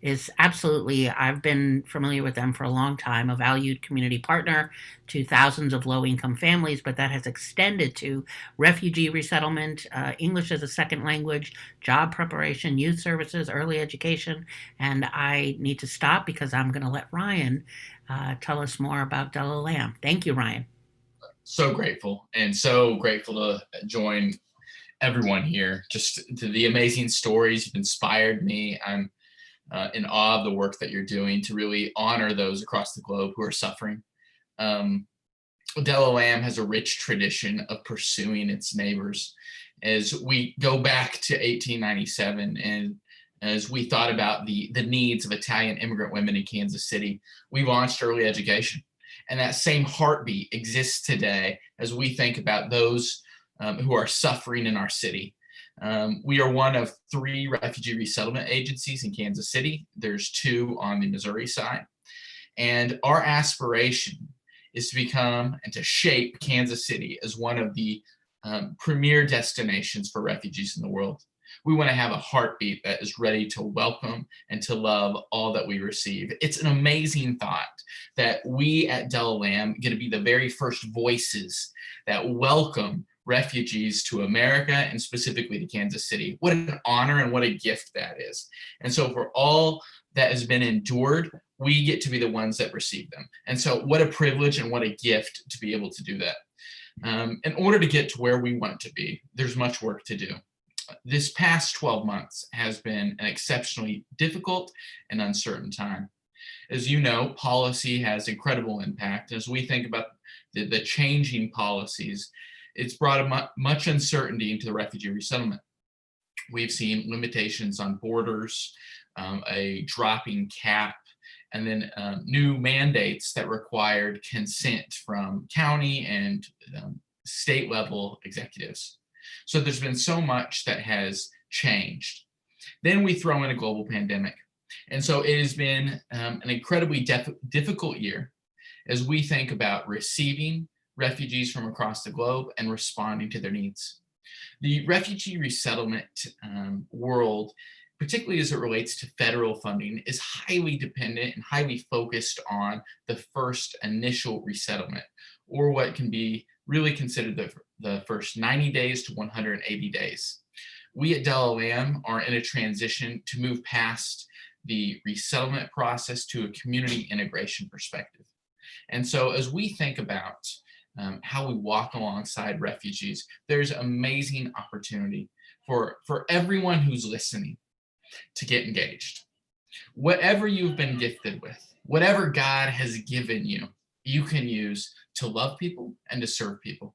is absolutely, I've been familiar with them for a long time, a valued community partner to thousands of low-income families, but that has extended to refugee resettlement, English as a second language, job preparation, youth services, early education. And I need to stop because I'm going to let Ryan tell us more about Della Lamb. Thank you, Ryan. So grateful, and so grateful to join everyone here. Just to the amazing stories have inspired me. I'm in awe of the work that you're doing to really honor those across the globe who are suffering. Della Lamb has a rich tradition of pursuing its neighbors. As we go back to 1897, and as we thought about the needs of Italian immigrant women in Kansas City, we launched early education. And that same heartbeat exists today as we think about those who are suffering in our city. We are one of 3 refugee resettlement agencies in Kansas City. There's 2 on the Missouri side. And our aspiration is to become and to shape Kansas City as one of the premier destinations for refugees in the world. We want to have a heartbeat that is ready to welcome and to love all that we receive. It's an amazing thought that we at Del Lam get to be the very first voices that welcome refugees to America and specifically to Kansas City. What an honor and what a gift that is. And so for all that has been endured, we get to be the ones that receive them. And so what a privilege and what a gift to be able to do that. In order to get to where we want to be, there's much work to do. This past 12 months has been an exceptionally difficult and uncertain time. As you know, policy has incredible impact. As we think about the changing policies, it's brought much uncertainty into the refugee resettlement. We've seen limitations on borders, a dropping cap, and then new mandates that required consent from county and state level executives. So there's been so much that has changed. Then we throw in a global pandemic. And so it has been an incredibly difficult year as we think about receiving refugees from across the globe and responding to their needs. The refugee resettlement world, particularly as it relates to federal funding, is highly dependent and highly focused on the first initial resettlement, or what can be really considered the first 90 days to 180 days. We at Del Lam are in a transition to move past the resettlement process to a community integration perspective. And so as we think about how we walk alongside refugees, there's amazing opportunity for everyone who's listening to get engaged. Whatever you've been gifted with, whatever God has given you, you can use to love people and to serve people.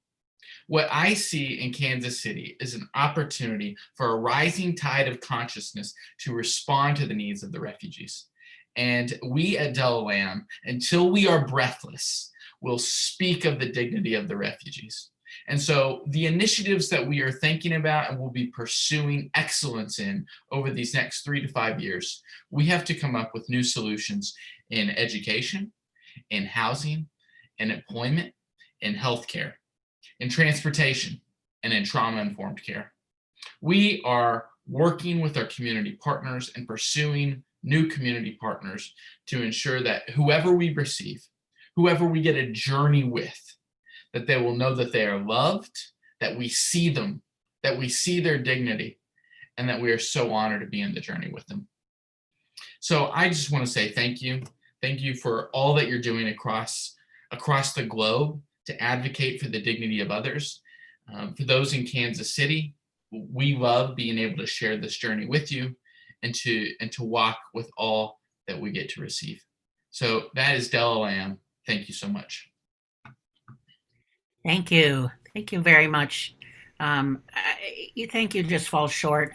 What I see in Kansas City is an opportunity for a rising tide of consciousness to respond to the needs of the refugees. And we at Del Lam, until we are breathless, will speak of the dignity of the refugees. And so the initiatives that we are thinking about and will be pursuing excellence in over these next 3 to 5 years, we have to come up with new solutions in education, in housing, in employment, in healthcare, in transportation, and in trauma-informed care. We are working with our community partners and pursuing new community partners to ensure that whoever we receive, whoever we get a journey with, that they will know that they are loved, that we see them, that we see their dignity, and that we are so honored to be in the journey with them. So I just want to say thank you. Thank you for all that you're doing across the globe to advocate for the dignity of others. For those in Kansas City, we love being able to share this journey with you and to walk with all that we get to receive. So that is Del Lam. Thank you so much. Thank you. Thank you very much. Thank you just falls short.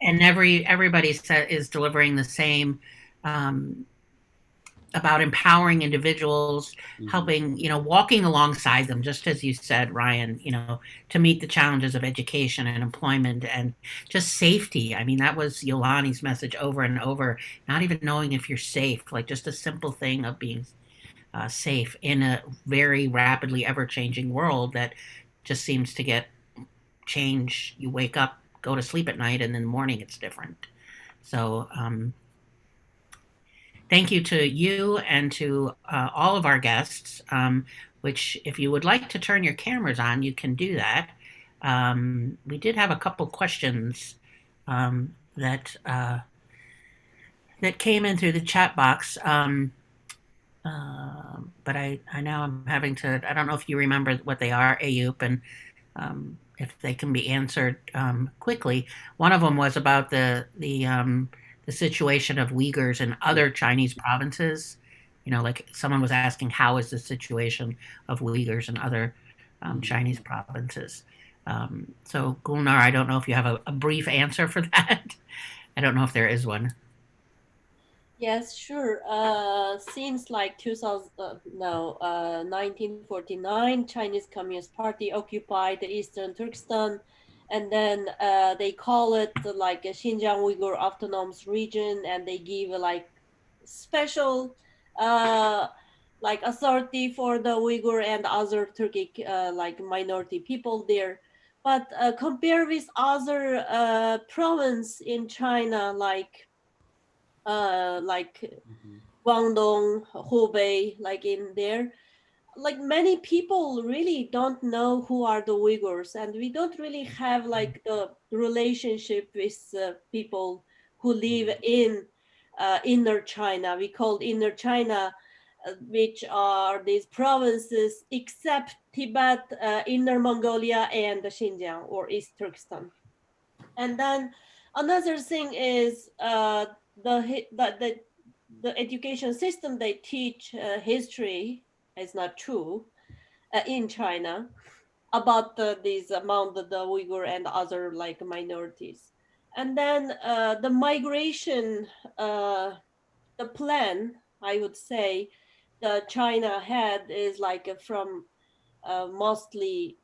Everybody is delivering the same about empowering individuals, helping, walking alongside them, just as you said, Ryan, to meet the challenges of education and employment and just safety. I mean, that was Yolani's message over and over, not even knowing if you're safe, like just a simple thing of being safe in a very rapidly ever-changing world that just seems to get change. You wake up, go to sleep at night, and in the morning it's different. So thank you to you and to all of our guests, which if you would like to turn your cameras on, you can do that. We did have a couple questions that came in through the chat box. But I now I'm having to, I don't know if you remember what they are, Ayup, and if they can be answered quickly. One of them was about the situation of Uyghurs in other Chinese provinces. Like someone was asking, how is the situation of Uyghurs in other Chinese provinces? So Gulnar, I don't know if you have a brief answer for that. I don't know if there is one. Yes, sure. Since like 1949, Chinese Communist Party occupied the Eastern Turkestan and then they call it like a Xinjiang Uyghur Autonomous Region, and they give like special like authority for the Uyghur and other Turkic like minority people there. But compare with other province in China, like Guangdong, Hubei, like in there, like many people really don't know who are the Uyghurs, and we don't really have like the relationship with people who live in inner China. We call inner China, which are these provinces except Tibet, Inner Mongolia, and the Xinjiang or East Turkestan. And then another thing is the education system, they teach history is not true in China about these among the Uyghur and other like minorities. And then the migration, the plan, I would say, the China had is like from mostly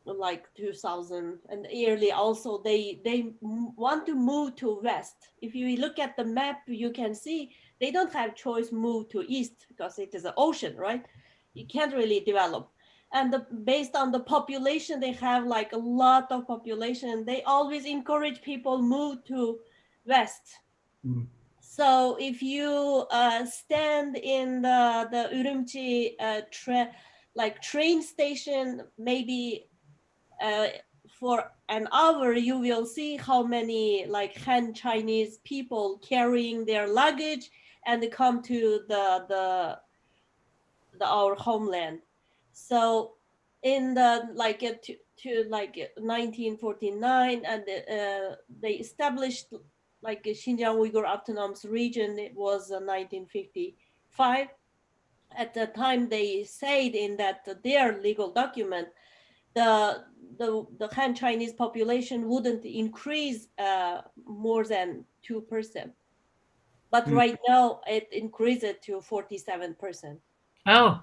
like 2000 and early. Also they want to move to west. If you look at the map, you can see they don't have choice move to east because it is an ocean, right? You can't really develop. And based on the population, they have like a lot of population. They always encourage people move to west. So if you stand in the Urumqi like train station, maybe for an hour, you will see how many like Han Chinese people carrying their luggage and come to our homeland. So in the like to like 1949, and they established like a Xinjiang Uyghur Autonomous Region. It was 1955. At the time, they said in that their legal document, the Han Chinese population wouldn't increase more than 2%. But right now it increased to 47%. Oh,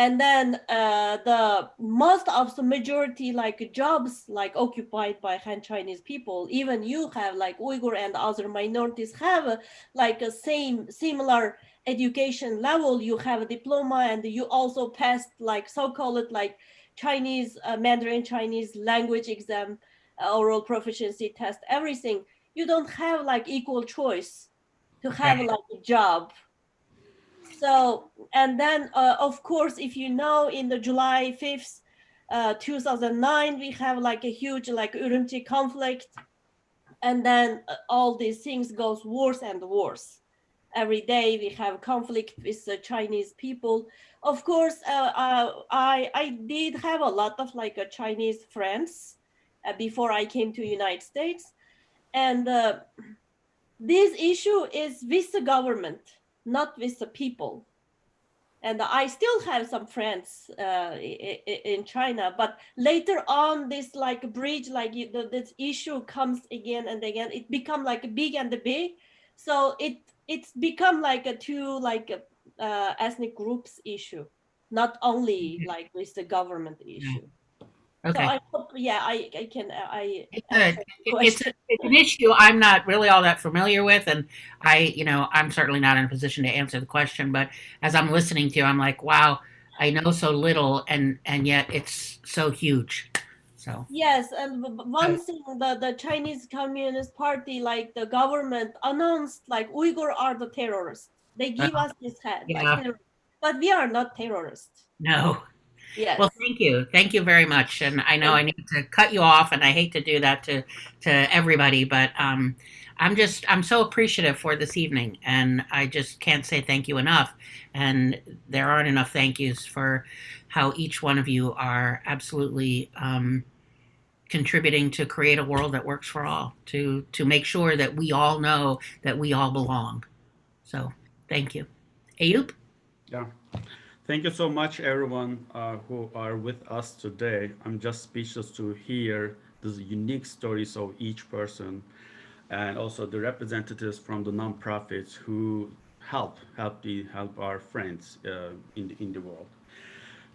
And then the most of the majority like jobs like occupied by Han Chinese people, even you have like Uyghur and other minorities have like a similar education level. You have a diploma and you also passed like so-called like Chinese Mandarin Chinese language exam, oral proficiency test, everything. You don't have like equal choice to have right. like a job. So, and then of course, if you know, in the July 5th, 2009, we have like a huge like Urumqi conflict. And then all these things goes worse and worse. Every day we have conflict with the Chinese people. Of course, I did have a lot of like Chinese friends before I came to United States. And this issue is with the government, not with the people. And I still have some friends in China, but later on, this like bridge, like this issue comes again and again. It become like big and big, so it's become like a two like ethnic groups issue, not only like with the government issue. So Okay. I hope, yeah, I can It's answer the question. it's an issue I'm not really all that familiar with, and I'm certainly not in a position to answer the question. But as I'm listening to you, I'm like, wow, I know so little, and yet it's so huge. So Yes, and one thing, the Chinese Communist Party, like the government announced, like Uyghur are the terrorists. They uh, give us this head, like yeah, terrorists, but we are not terrorists. no. Yes, Well, thank you very much. And I know thank I need to cut you off, and I hate to do that to everybody, but I'm so appreciative for this evening, and I just can't say thank you enough. And there aren't enough thank yous for how each one of you are absolutely contributing to create a world that works for all, to make sure that we all know that we all belong. So, thank you, Ayub. Yeah. Thank you so much, everyone who are with us today. I'm just speechless to hear the unique stories of each person, and also the representatives from the nonprofits who help our friends in the world.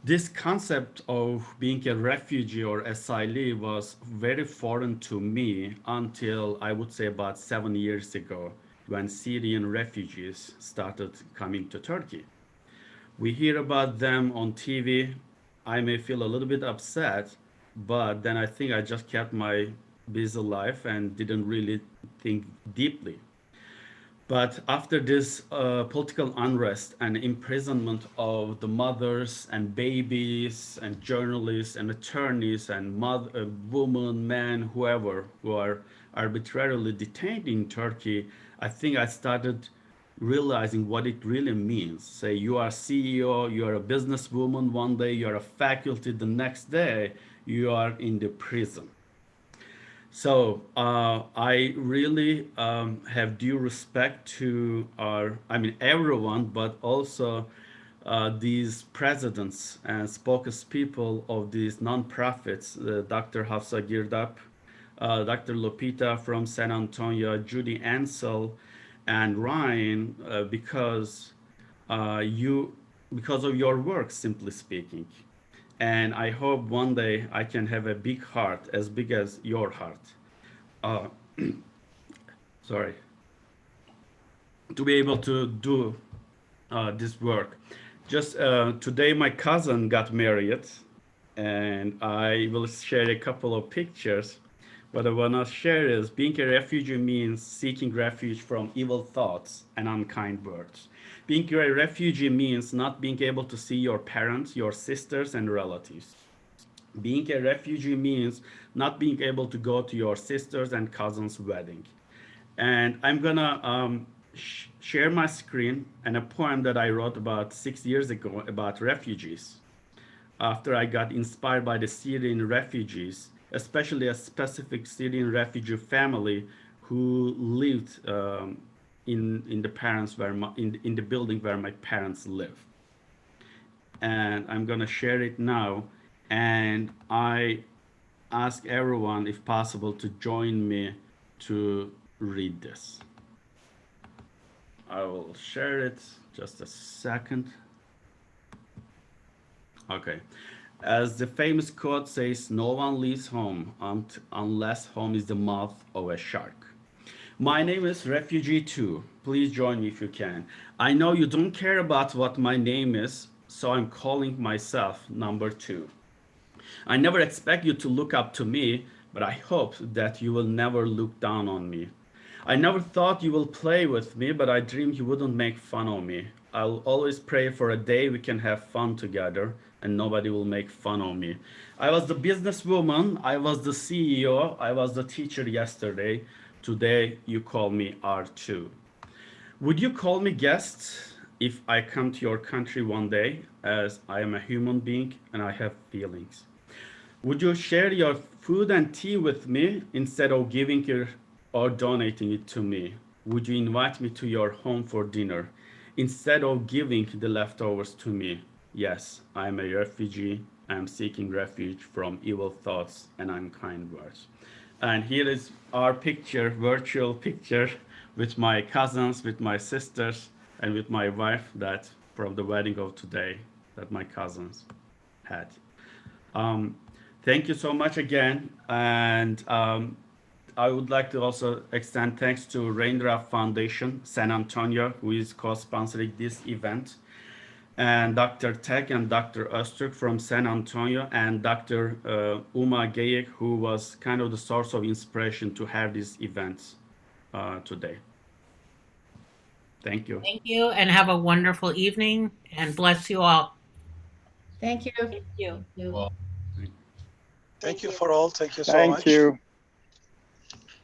this concept of being a refugee or asylee was very foreign to me until I would say about 7 years ago when Syrian refugees started coming to Turkey. We hear about them on TV. I may feel a little bit upset, but then I think I just kept my busy life and didn't really think deeply. But after this political unrest and imprisonment of the mothers and babies and journalists and attorneys and women, men, whoever who are arbitrarily detained in Turkey, I think I started realizing what it really means. Say you are CEO, you are a businesswoman one day, you are a faculty the next day, you are in the prison. So I really have due respect to everyone, but also these presidents and spokespeople of these nonprofits, Dr. Hafsa Girdap, Dr. Lupita from San Antonio, Judy Ansel, and Ryan, you because of your work, simply speaking. And I hope one day I can have a big heart as big as your heart. Uh, sorry. To be able to do this work. Just today, my cousin got married, and I will share a couple of pictures. What I want to share is being a refugee means seeking refuge from evil thoughts and unkind words. Being a refugee means not being able to see your parents, your sisters, and relatives. Being a refugee means not being able to go to your sisters and cousins' wedding. And I'm gonna share my screen and a poem that I wrote about 6 years ago about refugees. After I got inspired by the Syrian refugees, especially a specific Syrian refugee family who lived in the parents where in the building where my parents live. And I'm gonna share it now. And I ask everyone, if possible, to join me to read this. I will share it just a second. Okay. As the famous quote says, no one leaves home unless home is the mouth of a shark. My name is Refugee 2. Please join me if you can. I know you don't care about what my name is, so I'm calling myself number 2. I never expect you to look up to me, but I hope that you will never look down on me. I never thought you will play with me, but I dreamed you wouldn't make fun of me. I'll always pray for a day we can have fun together and nobody will make fun of me. I was the businesswoman, I was the CEO, I was the teacher yesterday. Today you call me R2. Would you call me guest if I come to your country one day, as I am a human being and I have feelings? Would you share your food and tea with me instead of giving it or donating it to me? Would you invite me to your home for dinner instead of giving the leftovers to me? Yes, I am a refugee. I am seeking refuge from evil thoughts and unkind words. And here is our picture, virtual picture, with my cousins, with my sisters, and with my wife that from the wedding of today that my cousins had. Thank you so much again. And I would like to also extend thanks to Raindrop Foundation, San Antonio, who is co-sponsoring this event, and Dr. Tech and Dr. Öztürk from San Antonio, and Dr. Uma Geyik, who was kind of the source of inspiration to have this event today. Thank you. Thank you, and have a wonderful evening, and bless you all. Thank you. Thank you. Well, Thank you for all. Thank you so Thank much. you.